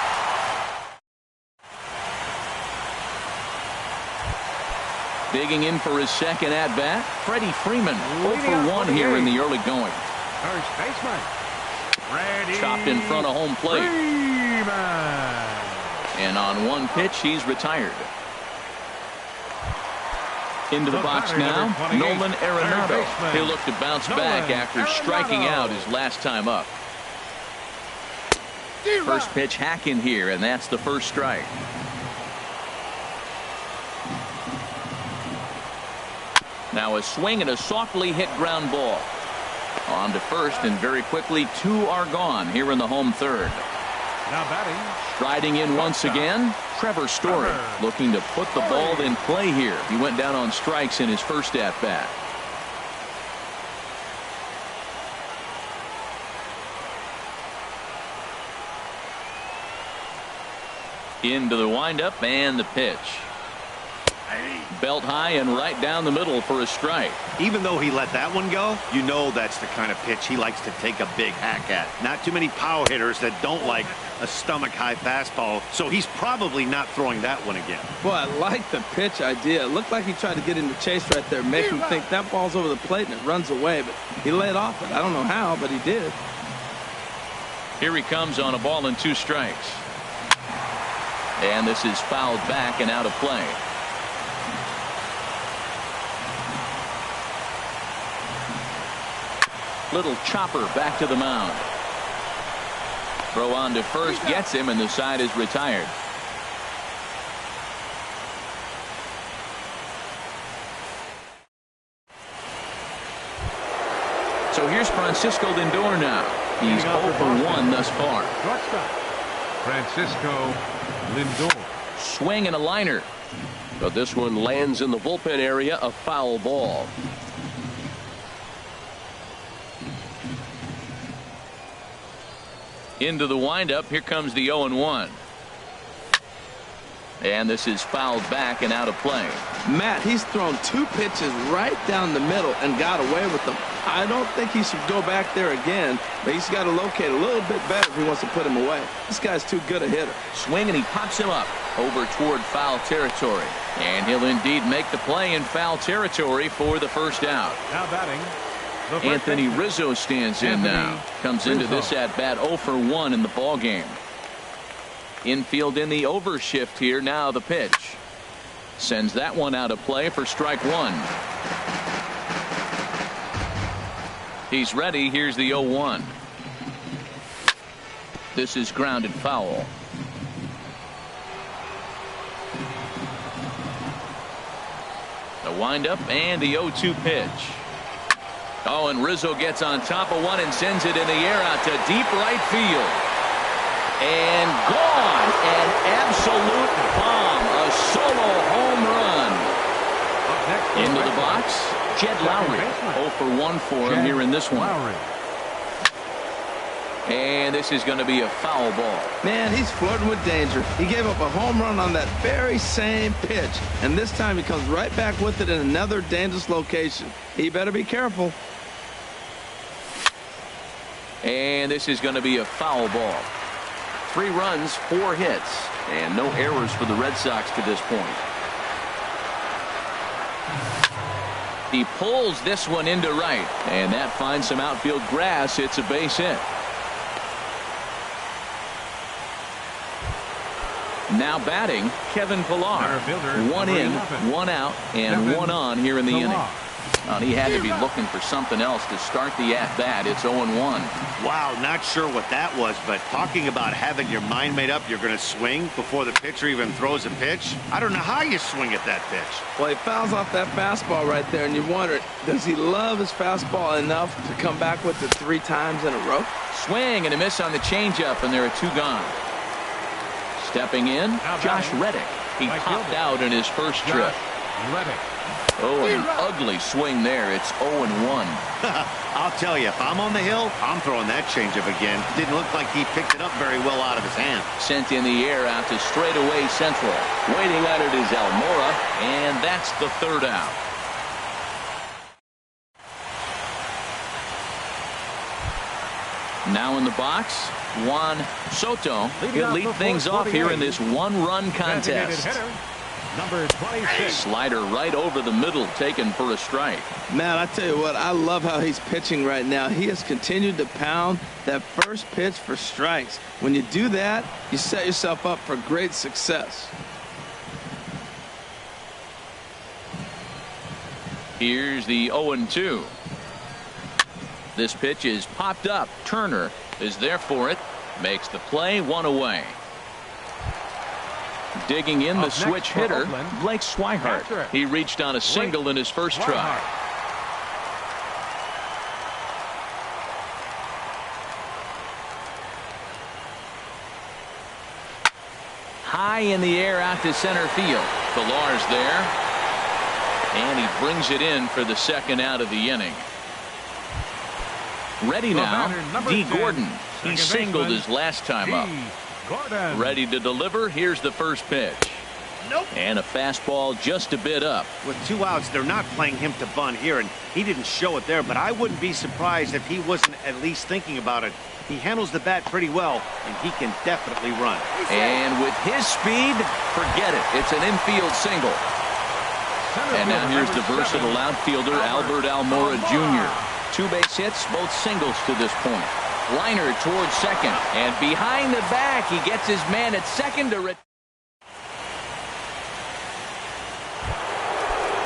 Digging in for his second at-bat, Freddie Freeman. 0 for 1 here in the early going. First baseman. Chopped in front of home plate. And on one pitch, he's retired. Into the box now, Nolan Arenado. He'll look to bounce back after striking out his last time up. First pitch hack in here, and that's the first strike. Now a swing and a softly hit ground ball. On to first, and very quickly 2 are gone here in the home third. Now batting. Striding in once again, Trevor Story, looking to put the ball in play here. He went down on strikes in his first at-bat. Into the windup and the pitch. Belt high and right down the middle for a strike. Even though he let that one go, you know that's the kind of pitch he likes to take a big hack at. Not too many power hitters that don't like a stomach-high fastball, so he's probably not throwing that one again. Boy, I like the pitch idea. It looked like he tried to get into chase right there, make him think that ball's over the plate and it runs away, but he laid off it. I don't know how, but he did. Here he comes on a ball and 2 strikes. And this is fouled back and out of play. Little chopper back to the mound. Throw on to first, gets him, and the side is retired. So here's Francisco Lindor now. He's 0 for 1 thus far. Francisco Lindor. Swing and a liner. But this one lands in the bullpen area, a foul ball. Into the windup. Here comes the 0-1. And this is fouled back and out of play. Matt, he's thrown 2 pitches right down the middle and got away with them. I don't think he should go back there again, but he's got to locate a little bit better if he wants to put him away. This guy's too good a hitter. Swing, and he pops him up over toward foul territory. And he'll indeed make the play in foul territory for the first out. Now batting. Anthony Rizzo stands in now. Comes into this at-bat 0 for 1 in the ball game. Infield in the overshift here. Now the pitch. Sends that one out of play for strike 1. He's ready. Here's the 0-1. This is grounded foul. The windup and the 0-2 pitch. Oh, and Rizzo gets on top of one and sends it in the air out to deep right field. And gone. An absolute bomb. A solo home run. Into the box, Jed Lowry. 0 for 1 for him here in this one. And this is going to be a foul ball. Man, he's flirting with danger. He gave up a home run on that very same pitch. And this time he comes right back with it in another dangerous location. He better be careful. And this is going to be a foul ball. 3 runs, 4 hits, and no errors for the Red Sox to this point. He pulls this one into right, and that finds some outfield grass. It's a base hit. Now batting, Kevin Pillar. 1 in, 1 out, and 1 on here in the inning. Well, he had to be looking for something else to start the at-bat. It's 0-1. Wow, not sure what that was, but talking about having your mind made up you're going to swing before the pitcher even throws a pitch. I don't know how you swing at that pitch. Well, he fouls off that fastball right there, and you wonder, does he love his fastball enough to come back with it 3 times in a row? Swing and a miss on the changeup, and there are 2 gone. Stepping in, Josh Reddick. He popped out in his first trip. Oh, an ugly swing there. It's 0-1. I'll tell you, if I'm on the hill, I'm throwing that changeup again. Didn't look like he picked it up very well out of his hand. Sent in the air out to straightaway central. Waiting on it is Almora, and that's the 3rd out. Now in the box, Juan Soto. He'll lead things off here in this 1-run contest. Number 26. Slider right over the middle, taken for a strike. Man, I tell you what, I love how he's pitching right now. He has continued to pound that first pitch for strikes. When you do that, you set yourself up for great success. Here's the 0-2. This pitch is popped up. Turner is there for it. Makes the play, 1 away. Digging in the switch hitter, Blake Swihart. He reached on a single in his first try. High in the air out to center field. Pillar's there. And he brings it in for the 2nd out of the inning. Ready now, D. Gordon. He singled his last time up. Ready to deliver. Here's the first pitch. Nope. And a fastball just a bit up. With 2 outs, they're not playing him to bunt here, and he didn't show it there, but I wouldn't be surprised if he wasn't at least thinking about it. He handles the bat pretty well, and he can definitely run. And with his speed, forget it. It's an infield single. And now here's the versatile outfielder, Albert Almora Jr. 2 base hits, both singles to this point. Liner towards second, and behind the back, he gets his man at second to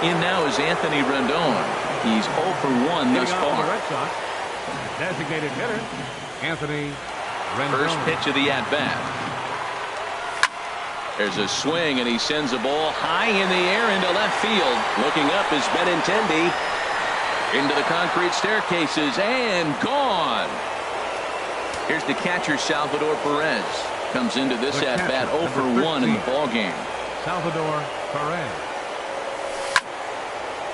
in now is Anthony Rendon. He's 0 for 1 thus far. Designated hitter, Anthony Rendon. First pitch of the at-bat. There's a swing, and he sends a ball high in the air into left field. Looking up is Benintendi. Into the concrete staircases, and gone. Here's the catcher, Salvador Perez. Comes into this at-bat 0 for 1 in the ballgame. Salvador Perez.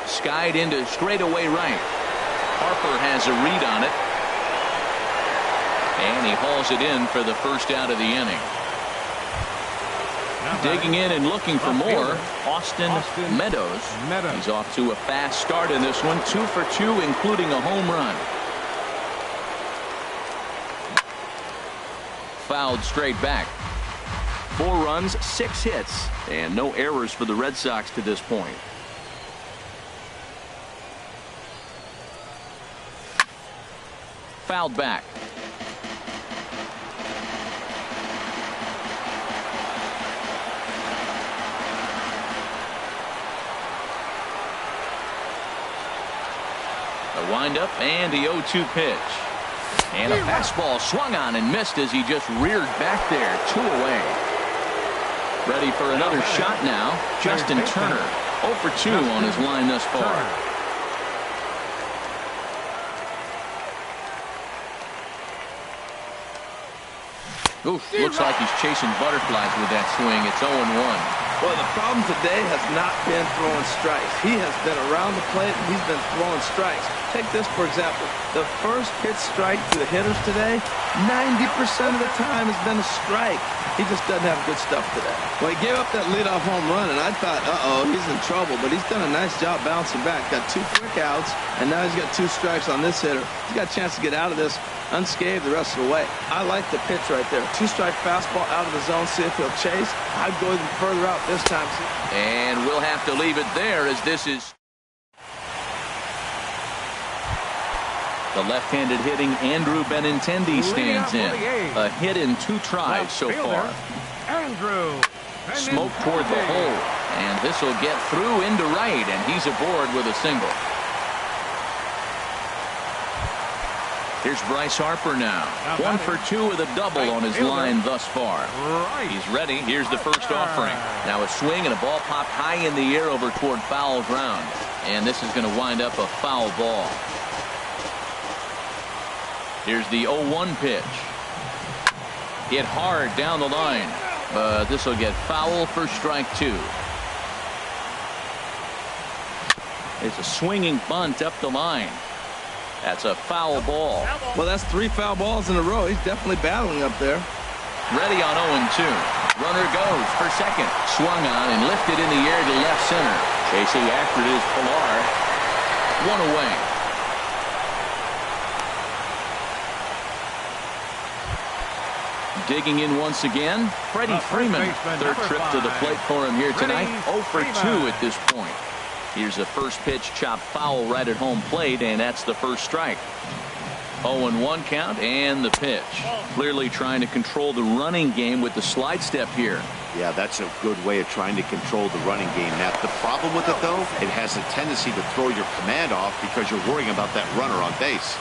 Skied into straightaway right. Harper has a read on it. And he hauls it in for the 1st out of the inning. Digging in and looking for more, Austin Meadows. He's off to a fast start in this one. 2 for 2, including a home run. Fouled straight back. 4 runs, 6 hits, and no errors for the Red Sox to this point. Fouled back. A windup and the 0-2 pitch. And a fastball swung on and missed as he just reared back there. 2 away. Ready for another shot now. Justin Turner. 0 for 2 on his line thus far. Oof, looks like he's chasing butterflies with that swing. It's 0-1. Well, the problem today has not been throwing strikes. He has been around the plate, and he's been throwing strikes. Take this, for example. The first pitch strike to the hitters today, 90% of the time has been a strike. He just doesn't have good stuff today. Well, he gave up that leadoff home run, and I thought, uh-oh, he's in trouble. But he's done a nice job bouncing back. Got 2 quick outs, and now he's got 2 strikes on this hitter. He's got a chance to get out of this unscathed the rest of the way. I like the pitch right there. 2-strike fastball out of the zone, see if he'll chase. I'd go even further out this time. And we'll have to leave it there as this is the left-handed hitting Andrew Benintendi stands in. A hit in 2 tries so far. Andrew Smoke toward the hole, and this will get through into right, and he's aboard with a single. Here's Bryce Harper now. 1 for 2 with a double on his line thus far. He's ready. Here's the first offering. Now a swing and a ball popped high in the air over toward foul ground. And this is going to wind up a foul ball. Here's the 0-1 pitch. Hit hard down the line. But this will get foul for strike 2. It's a swinging bunt up the line. That's a foul ball. Well, that's 3 foul balls in a row. He's definitely battling up there. Ready on 0-2. Runner goes for second. Swung on and lifted in the air to left center. Chasing after it is Pilar. 1 away. Digging in once again, Freddie Freeman. 3rd trip to the plate for him here tonight. 0 for 2 at this point. Here's a first pitch chopped foul right at home plate, and that's the first strike. 0-1 count and the pitch. Clearly trying to control the running game with the slide step here. Yeah, that's a good way of trying to control the running game, Matt. The problem with it, though, it has a tendency to throw your command off because you're worrying about that runner on base.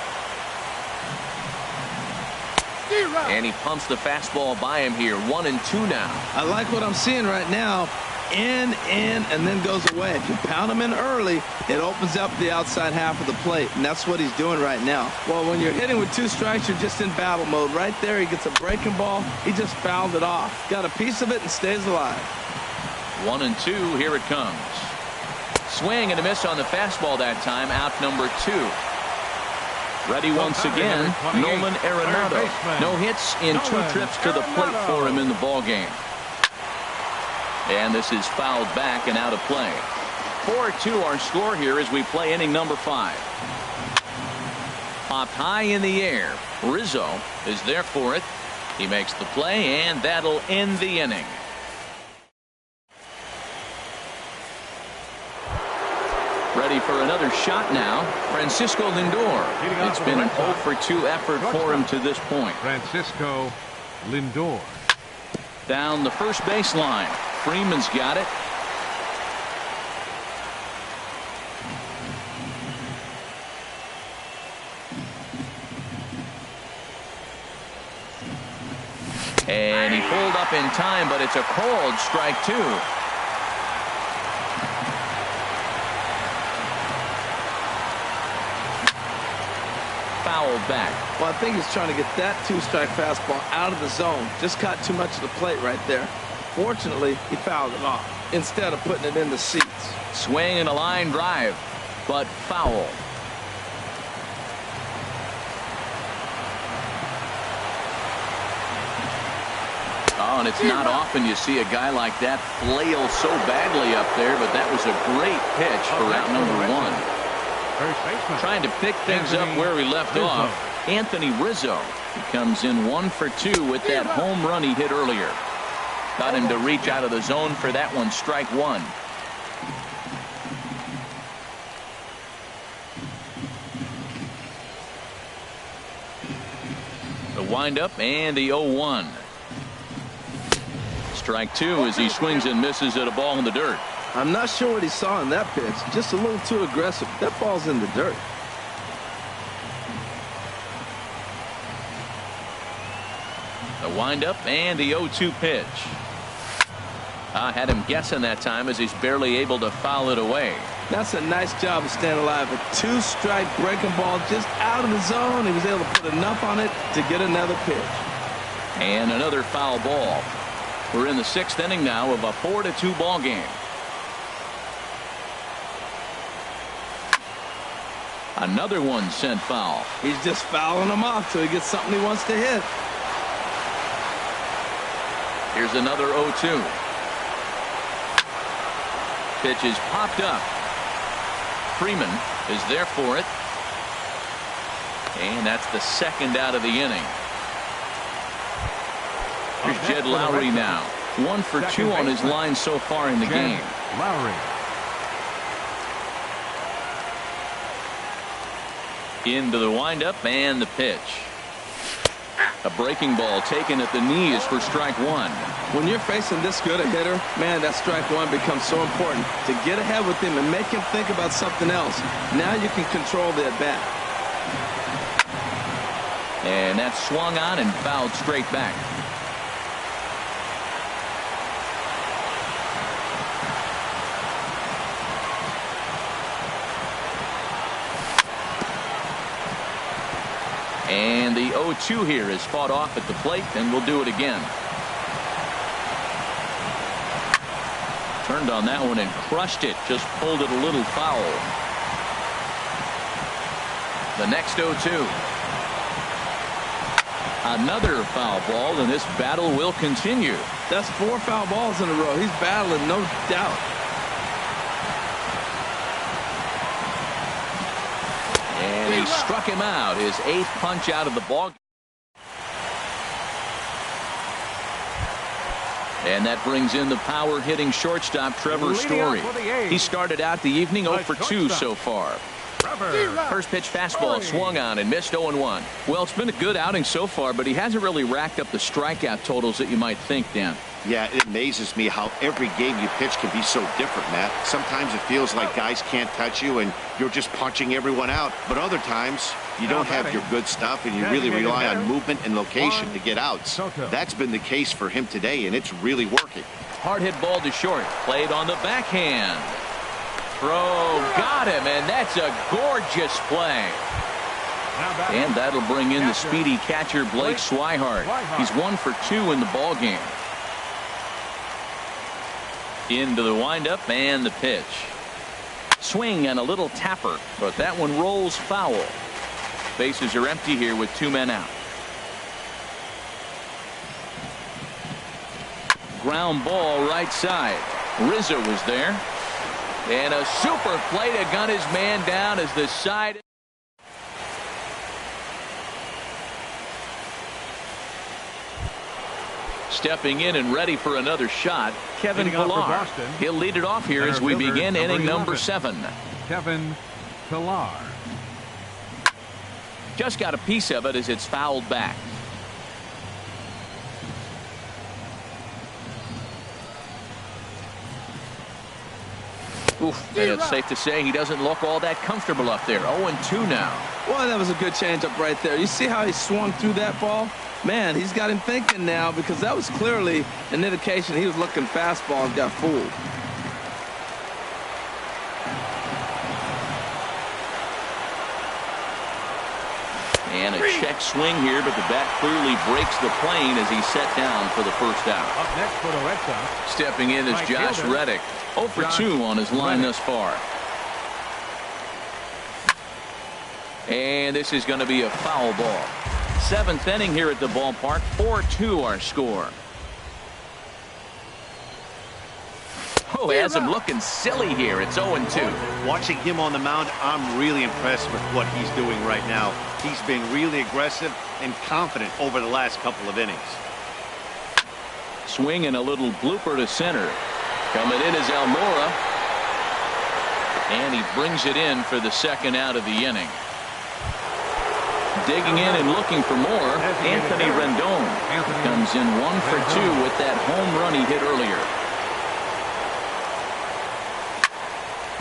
And he pumps the fastball by him here. 1-2 now. I like what I'm seeing right now. In, and then goes away. If you pound him in early, it opens up the outside half of the plate, and that's what he's doing right now. Well, when you're hitting with 2 strikes, you're just in battle mode. Right there, he gets a breaking ball. He just fouled it off. Got a piece of it and stays alive. 1-2, here it comes. Swing and a miss on the fastball that time. Out number 2. Ready once again, Nolan Arenado. No hits in 2 trips to the plate for him in the ballgame. And this is fouled back and out of play. 4-2 our score here as we play inning number 5. Popped high in the air. Rizzo is there for it. He makes the play, and that'll end the inning. Ready for another shot now, Francisco Lindor. It's been an 0 for 2 effort for him to this point. Francisco Lindor. Down the first baseline. Freeman's got it. And he pulled up in time, but it's a called strike 2. Fouled back. Well, I think he's trying to get that 2-strike fastball out of the zone. Just caught too much of the plate right there. Fortunately, he fouled it off instead of putting it in the seats. Swing and a line drive, but foul. Oh, and it's not often you see a guy like that flail so badly up there, but that was a great pitch for out number 1. Trying to pick things up where he left off. Anthony Rizzo. He comes in 1 for 2 with that home run he hit earlier. Got him to reach out of the zone for that one, strike 1. The windup and the 0-1. Strike 2 as he swings and misses at a ball in the dirt. I'm not sure what he saw in that pitch. Just a little too aggressive. That ball's in the dirt. The windup and the 0-2 pitch. Had him guessing that time as he's barely able to foul it away. That's a nice job of staying alive. A 2-strike breaking ball just out of the zone. He was able to put enough on it to get another pitch. And another foul ball. We're in the 6th inning now of a 4-2 ball game. Another one sent foul. He's just fouling them off till he gets something he wants to hit. Here's another 0-2. Pitch is popped up. Freeman is there for it. And that's the 2nd out of the inning. Here's Jed Lowry now. 1 for 2 on his line so far in the game. Lowry. Into the windup and the pitch. A breaking ball taken at the knees for strike 1. When you're facing this good a hitter, man, that strike 1 becomes so important to get ahead with him and make him think about something else. Now you can control the at-bat. And that's swung on and fouled straight back. And the 0-2 here is fought off at the plate, and we'll do it again. Turned on that one and crushed it. Just pulled it a little foul. The next 0-2. Another foul ball, and this battle will continue. That's 4 foul balls in a row. He's battling, no doubt. And he struck him out. His 8th punch out of the ball. And that brings in the power hitting shortstop Trevor Story. He started out the evening 0 for 2 so far. First pitch fastball swung on and missed 0-1. Well, it's been a good outing so far, but he hasn't really racked up the strikeout totals that you might think, Dan. Yeah, it amazes me how every game you pitch can be so different, Matt. Sometimes it feels like guys can't touch you and you're just punching everyone out. But other times you don't have your good stuff and you really rely on movement and location to get outs. That's been the case for him today, and it's really working. Hard hit ball to short. Played on the backhand. Throw got him, and that's a gorgeous play. And that'll bring in the speedy catcher Blake Swihart. He's 1 for 2 in the ball game. Into the windup and the pitch. Swing and a little tapper, but that one rolls foul. Bases are empty here with 2 men out. Ground ball right side. Rizzo was there. And a super play to gun his man down as the side. Stepping in and ready for another shot, Kevin Pillar. He'll lead it off here as we begin inning number 7. Kevin Pillar. Just got a piece of it as it's fouled back. Oof, and it's safe to say he doesn't look all that comfortable up there. 0-2 now. Well, that was a good changeup right there. You see how he swung through that ball? Man, he's got him thinking now, because that was clearly an indication he was looking fastball and got fooled. And a check swing here, but the bat clearly breaks the plane as he's set down for the first out. Up next for the Red Sox. Stepping in is Josh Reddick. 0 for 2 on his line thus far. And this is going to be a foul ball. 7th inning here at the ballpark. 4-2 our score. Oh, he has him looking silly here. It's 0-2. Watching him on the mound, I'm really impressed with what he's doing right now. He's been really aggressive and confident over the last couple of innings. Swing and a little blooper to center. Coming in is Almora. And he brings it in for the 2nd out of the inning. Digging in and looking for more, Anthony Rendon comes in 1 for 2 with that home run he hit earlier.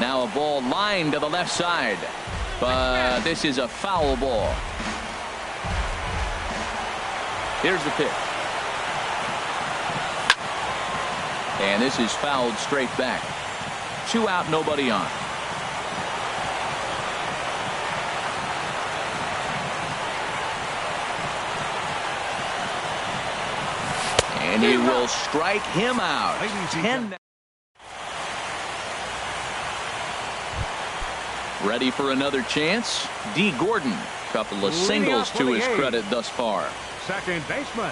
Now a ball lined to the left side, but this is a foul ball. Here's the pitch. And this is fouled straight back. 2 out, nobody on. And he will strike him out. 10. Ready for another chance? D. Gordon. Couple of singles to his credit thus far. Second baseman.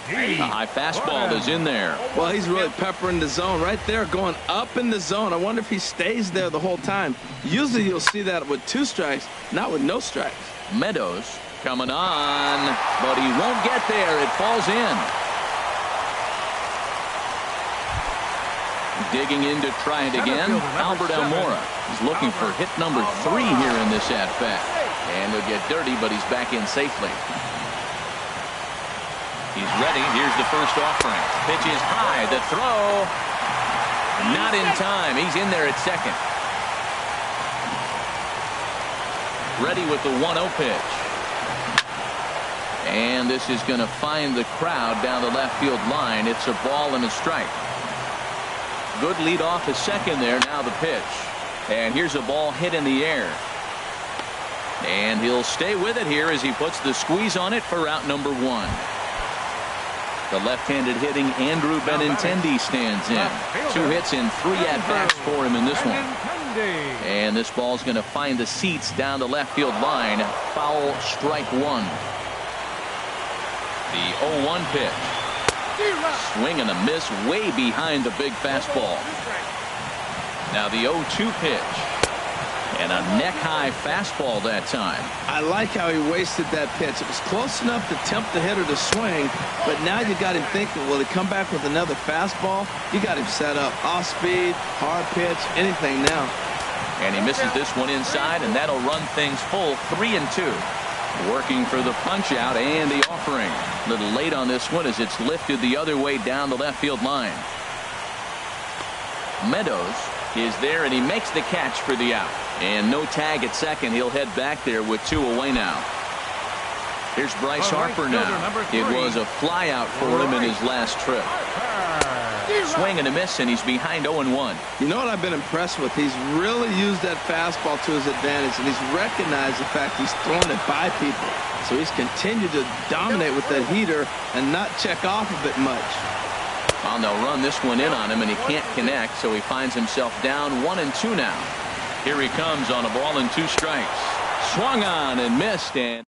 The high fastball is in there. Well, he's really peppering the zone right there, going up in the zone. I wonder if he stays there the whole time. Usually you'll see that with 2 strikes, not with no strikes. Meadows coming on, but he won't get there. It falls in. Digging in to try it again, Albert Almora. He's looking for hit number 3 here in this at-bat. And he'll get dirty, but he's back in safely. He's ready. Here's the first offering. Pitch is high. The throw. Not in time. He's in there at second. Ready with the 1-0 pitch. And this is going to find the crowd down the left field line. It's a ball and a strike. Good lead off to second there. Now the pitch. And here's a ball hit in the air. And he'll stay with it here as he puts the squeeze on it for out number 1. The left-handed hitting Andrew Benintendi stands in. 2 hits and 3 at-bats for him in this one. And this ball's going to find the seats down the left field line. Foul, strike 1. The 0-1 pitch. Swing and a miss way behind the big fastball. Now the 0-2 pitch. And a neck-high fastball that time. I like how he wasted that pitch. It was close enough to tempt the hitter to swing, but now you got him thinking, will he come back with another fastball? You got him set up. Off speed, hard pitch, anything now. And he misses this one inside, and that'll run things full 3-2. Working for the punch-out and the offering. A little late on this one as it's lifted the other way down the left field line. Meadows is there, and he makes the catch for the out. And no tag at second. He'll head back there with 2 away now. Here's Bryce Harper now. It was a fly out for him in his last trip. Swing and a miss, and he's behind 0-1. You know what I've been impressed with? He's really used that fastball to his advantage, and he's recognized the fact he's throwing it by people. So he's continued to dominate with that heater and not check off of it much. Well, they'll run this one in on him, and he can't connect, so he finds himself down 1-2 now. Here he comes on a ball and 2 strikes. Swung on and missed, and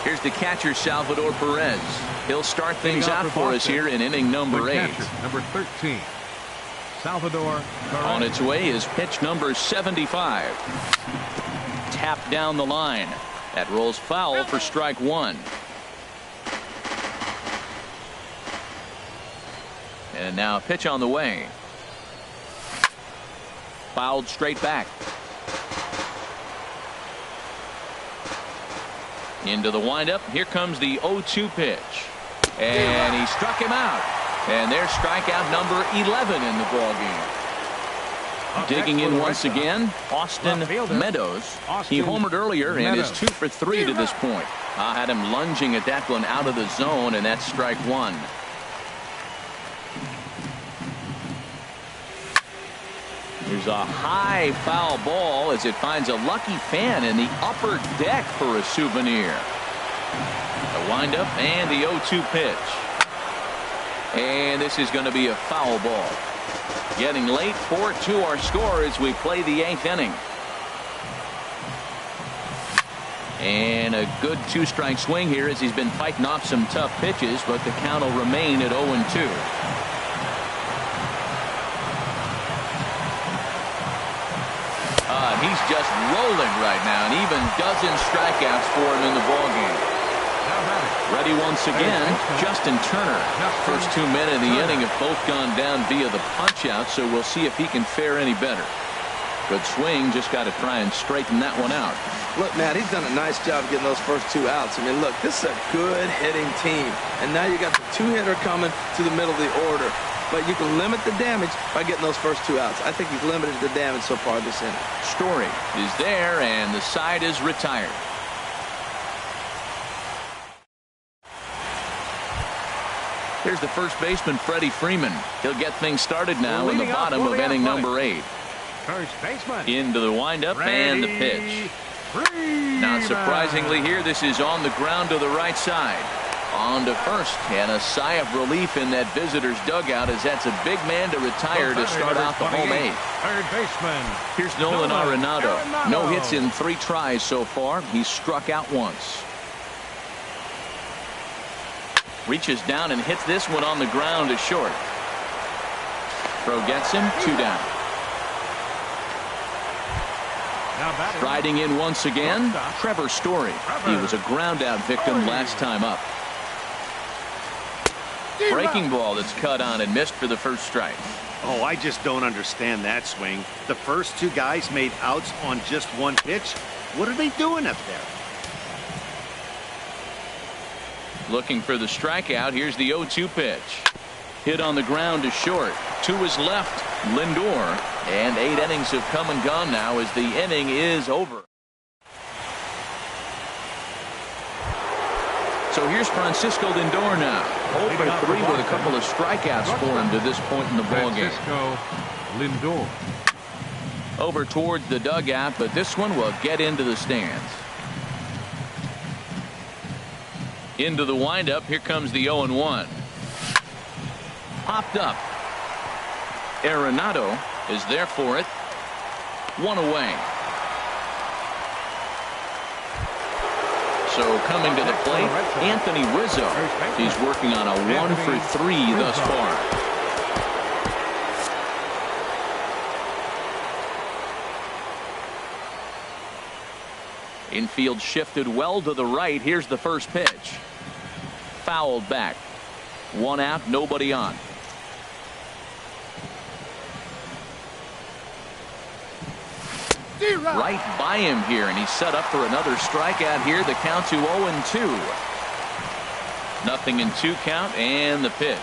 here's the catcher, Salvador Perez. He'll start things out for us here in inning number 8. Number 13, Salvador Perez. On its way is pitch number 75. Tapped down the line. That rolls foul for strike 1. And now a pitch on the way. Fouled straight back. Into the windup. Here comes the 0-2 pitch. And he struck him out. And there's strikeout number 11 in the ballgame. Digging in once again, Austin Meadows. He homered earlier and is 2 for 3 to this point. I had him lunging at that one out of the zone, and that's strike 1. There's a high foul ball as it finds a lucky fan in the upper deck for a souvenir. The windup and the 0-2 pitch. And this is going to be a foul ball. Getting late, 4-2 our score as we play the 8th inning. And a good 2-strike swing here as he's been fighting off some tough pitches, but the count will remain at 0-2. He's just rolling right now, and even dozens strikeouts for him in the ballgame. Ready once again, Justin Turner. First 2 men in the inning have both gone down via the punch-out, so we'll see if he can fare any better. Good swing, just got to try and straighten that one out. Look, Matt, he's done a nice job of getting those first 2 outs. I mean, look, this is a good hitting team, and now you got the 2-hitter coming to the middle of the order. But you can limit the damage by getting those first 2 outs. I think he's limited the damage so far this inning. Story is there, and the side is retired. Here's the first baseman, Freddie Freeman. He'll get things started now in the bottom of inning number 8. First baseman. Into the windup and the pitch. Not surprisingly here, this is on the ground to the right side. On to first, and a sigh of relief in that visitor's dugout as that's a big man to retire to start out the home eighth. Third baseman. Here's Nolan Arenado. No hits in 3 tries so far. He's struck out once. Reaches down and hits this one on the ground to short. Throw gets him, 2 down. Riding in once again, Trevor Story. He was a ground out victim last time up. Breaking ball that's cut on and missed for the first strike. Oh, I just don't understand that swing. The first 2 guys made outs on just 1 pitch. What are they doing up there? Looking for the strikeout. Here's the 0-2 pitch. Hit on the ground to short. To his left, Lindor. And 8 innings have come and gone now as the inning is over. So here's Francisco Lindor now. 0 for 3 with a couple of strikeouts for him to this point in the ballgame. Francisco Lindor. Over towards the dugout, but this one will get into the stands. Into the windup. Here comes the 0-1. Popped up. Arenado is there for it. 1 away. So coming to the plate, Anthony Rizzo. He's working on a 1 for 3 thus far. Infield shifted well to the right. Here's the first pitch. Fouled back. 1 out, nobody on. Right by him here, and he's set up for another strikeout here. The count to 0-2. Nothing in 2 count, and the pitch.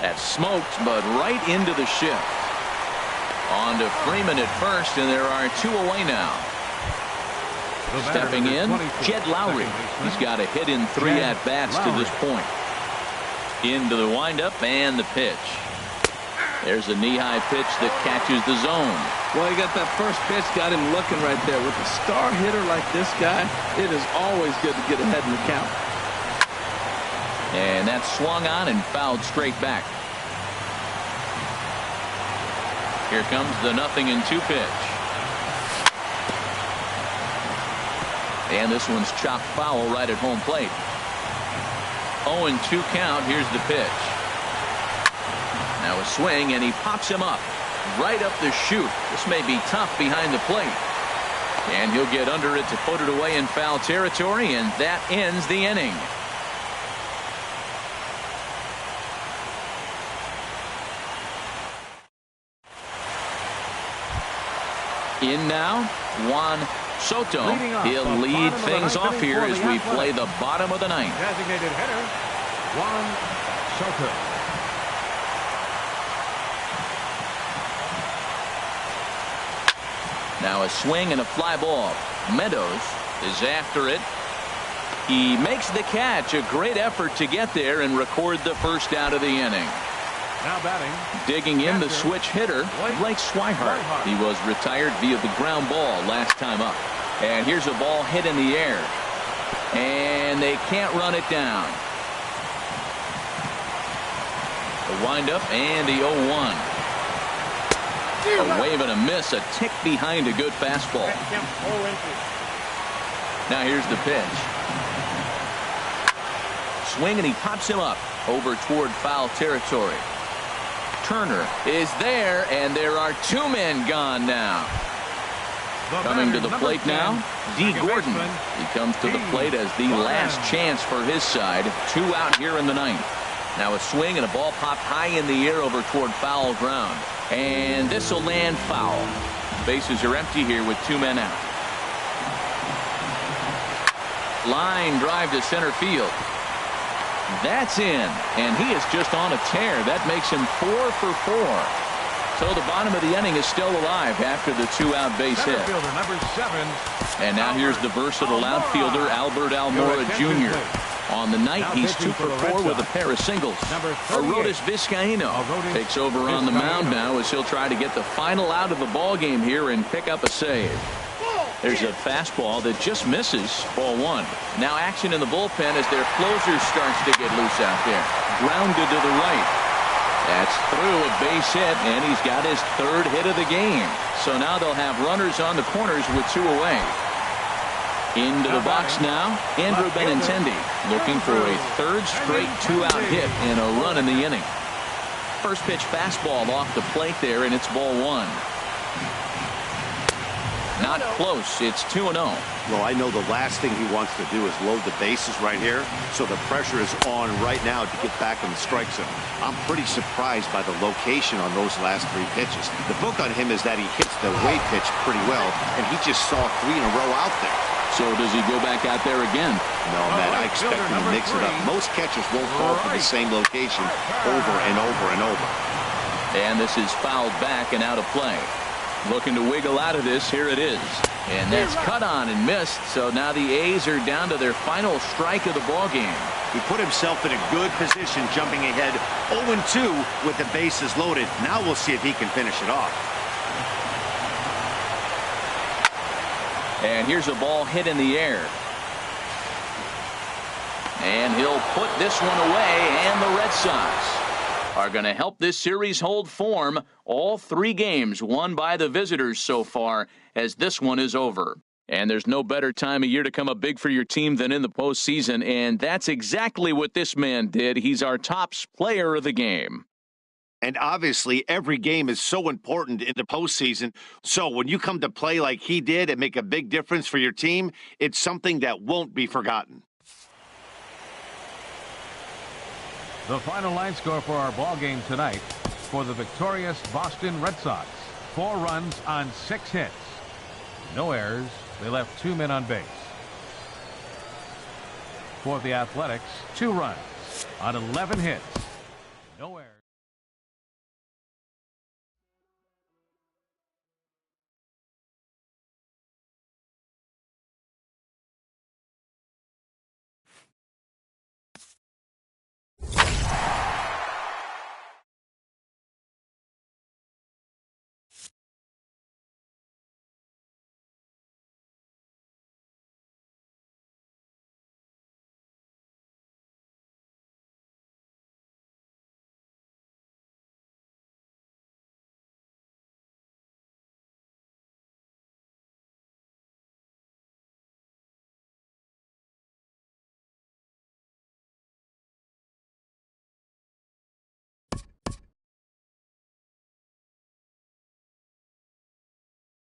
That's smoked, but right into the shift. On to Freeman at first, and there are 2 away now. Stepping in, Jed Lowry. He's got a hit in 3 at-bats to this point. Into the windup and the pitch. There's a knee-high pitch that catches the zone. Well, he got that first pitch, got him looking right there. With a star hitter like this guy, it is always good to get ahead in the count. And that swung on and fouled straight back. Here comes the 0-2 pitch. And this one's chopped foul right at home plate. 0-2 count. Here's the pitch. Now a swing, and he pops him up. Right up the chute. This may be tough behind the plate. And he'll get under it to put it away in foul territory, and that ends the inning. In now, Juan Soto. He'll lead things off here as we play the bottom of the 9th. Designated hitter, Juan Soto. Now a swing and a fly ball. Meadows is after it. He makes the catch. A great effort to get there and record the first out of the inning. Now batting. Digging in the switch hitter, Blake Swihart. He was retired via the ground ball last time up. And here's a ball hit in the air. And they can't run it down. The windup and the 0-1. A wave and a miss, a tick behind a good fastball. Now here's the pitch. Swing, and he pops him up over toward foul territory. Turner is there, and there are 2 men gone now. Coming to the plate now, D. Gordon. He comes to the plate as the last chance for his side. 2 out here in the 9th. Now a swing and a ball popped high in the air over toward foul ground. And this will land foul. Bases are empty here with 2 men out. Line drive to center field. That's in, and he is just on a tear. That makes him 4 for 4. So the bottom of the inning is still alive after the 2-out base hit. Number 7. And now here's the versatile outfielder Albert Almora Jr. On the night, he's 2 for 4 with a pair of singles. Arodys Vizcaíno takes over on the mound now as he'll try to get the final out of the ball game here and pick up a save. There's a fastball that just misses. Ball 1. Now action in the bullpen as their closer starts to get loose out there. Grounded to the right. That's through a base hit, and he's got his 3rd hit of the game. So now they'll have runners on the corners with 2 away. Into the box now, Andrew Benintendi looking for a 3rd straight 2-out hit and a run in the inning. First pitch fastball off the plate there, and it's ball 1. Not close. It's 2-0. Well, I know the last thing he wants to do is load the bases right here, so the pressure is on right now to get back in the strike zone. I'm pretty surprised by the location on those last 3 pitches. The book on him is that he hits the way pitch pretty well, and he just saw 3 in a row out there. So does he go back out there again? No, Matt, I expect him to mix it up. Most catchers won't fall for the same location over and over and over. And this is fouled back and out of play. Looking to wiggle out of this. Here it is. And that's cut on and missed. So now the A's are down to their final strike of the ballgame. He put himself in a good position jumping ahead 0-2 with the bases loaded. Now we'll see if he can finish it off. And here's a ball hit in the air. And he'll put this one away, and the Red Sox are going to help this series hold form. All 3 games won by the visitors so far, as this one is over. And there's no better time of year to come up big for your team than in the postseason, and that's exactly what this man did. He's our top player of the game. And obviously, every game is so important in the postseason. So when you come to play like he did and make a big difference for your team, it's something that won't be forgotten. The final line score for our ball game tonight for the victorious Boston Red Sox. 4 runs on 6 hits. No errors. They left 2 men on base. For the Athletics, 2 runs on 11 hits. No errors.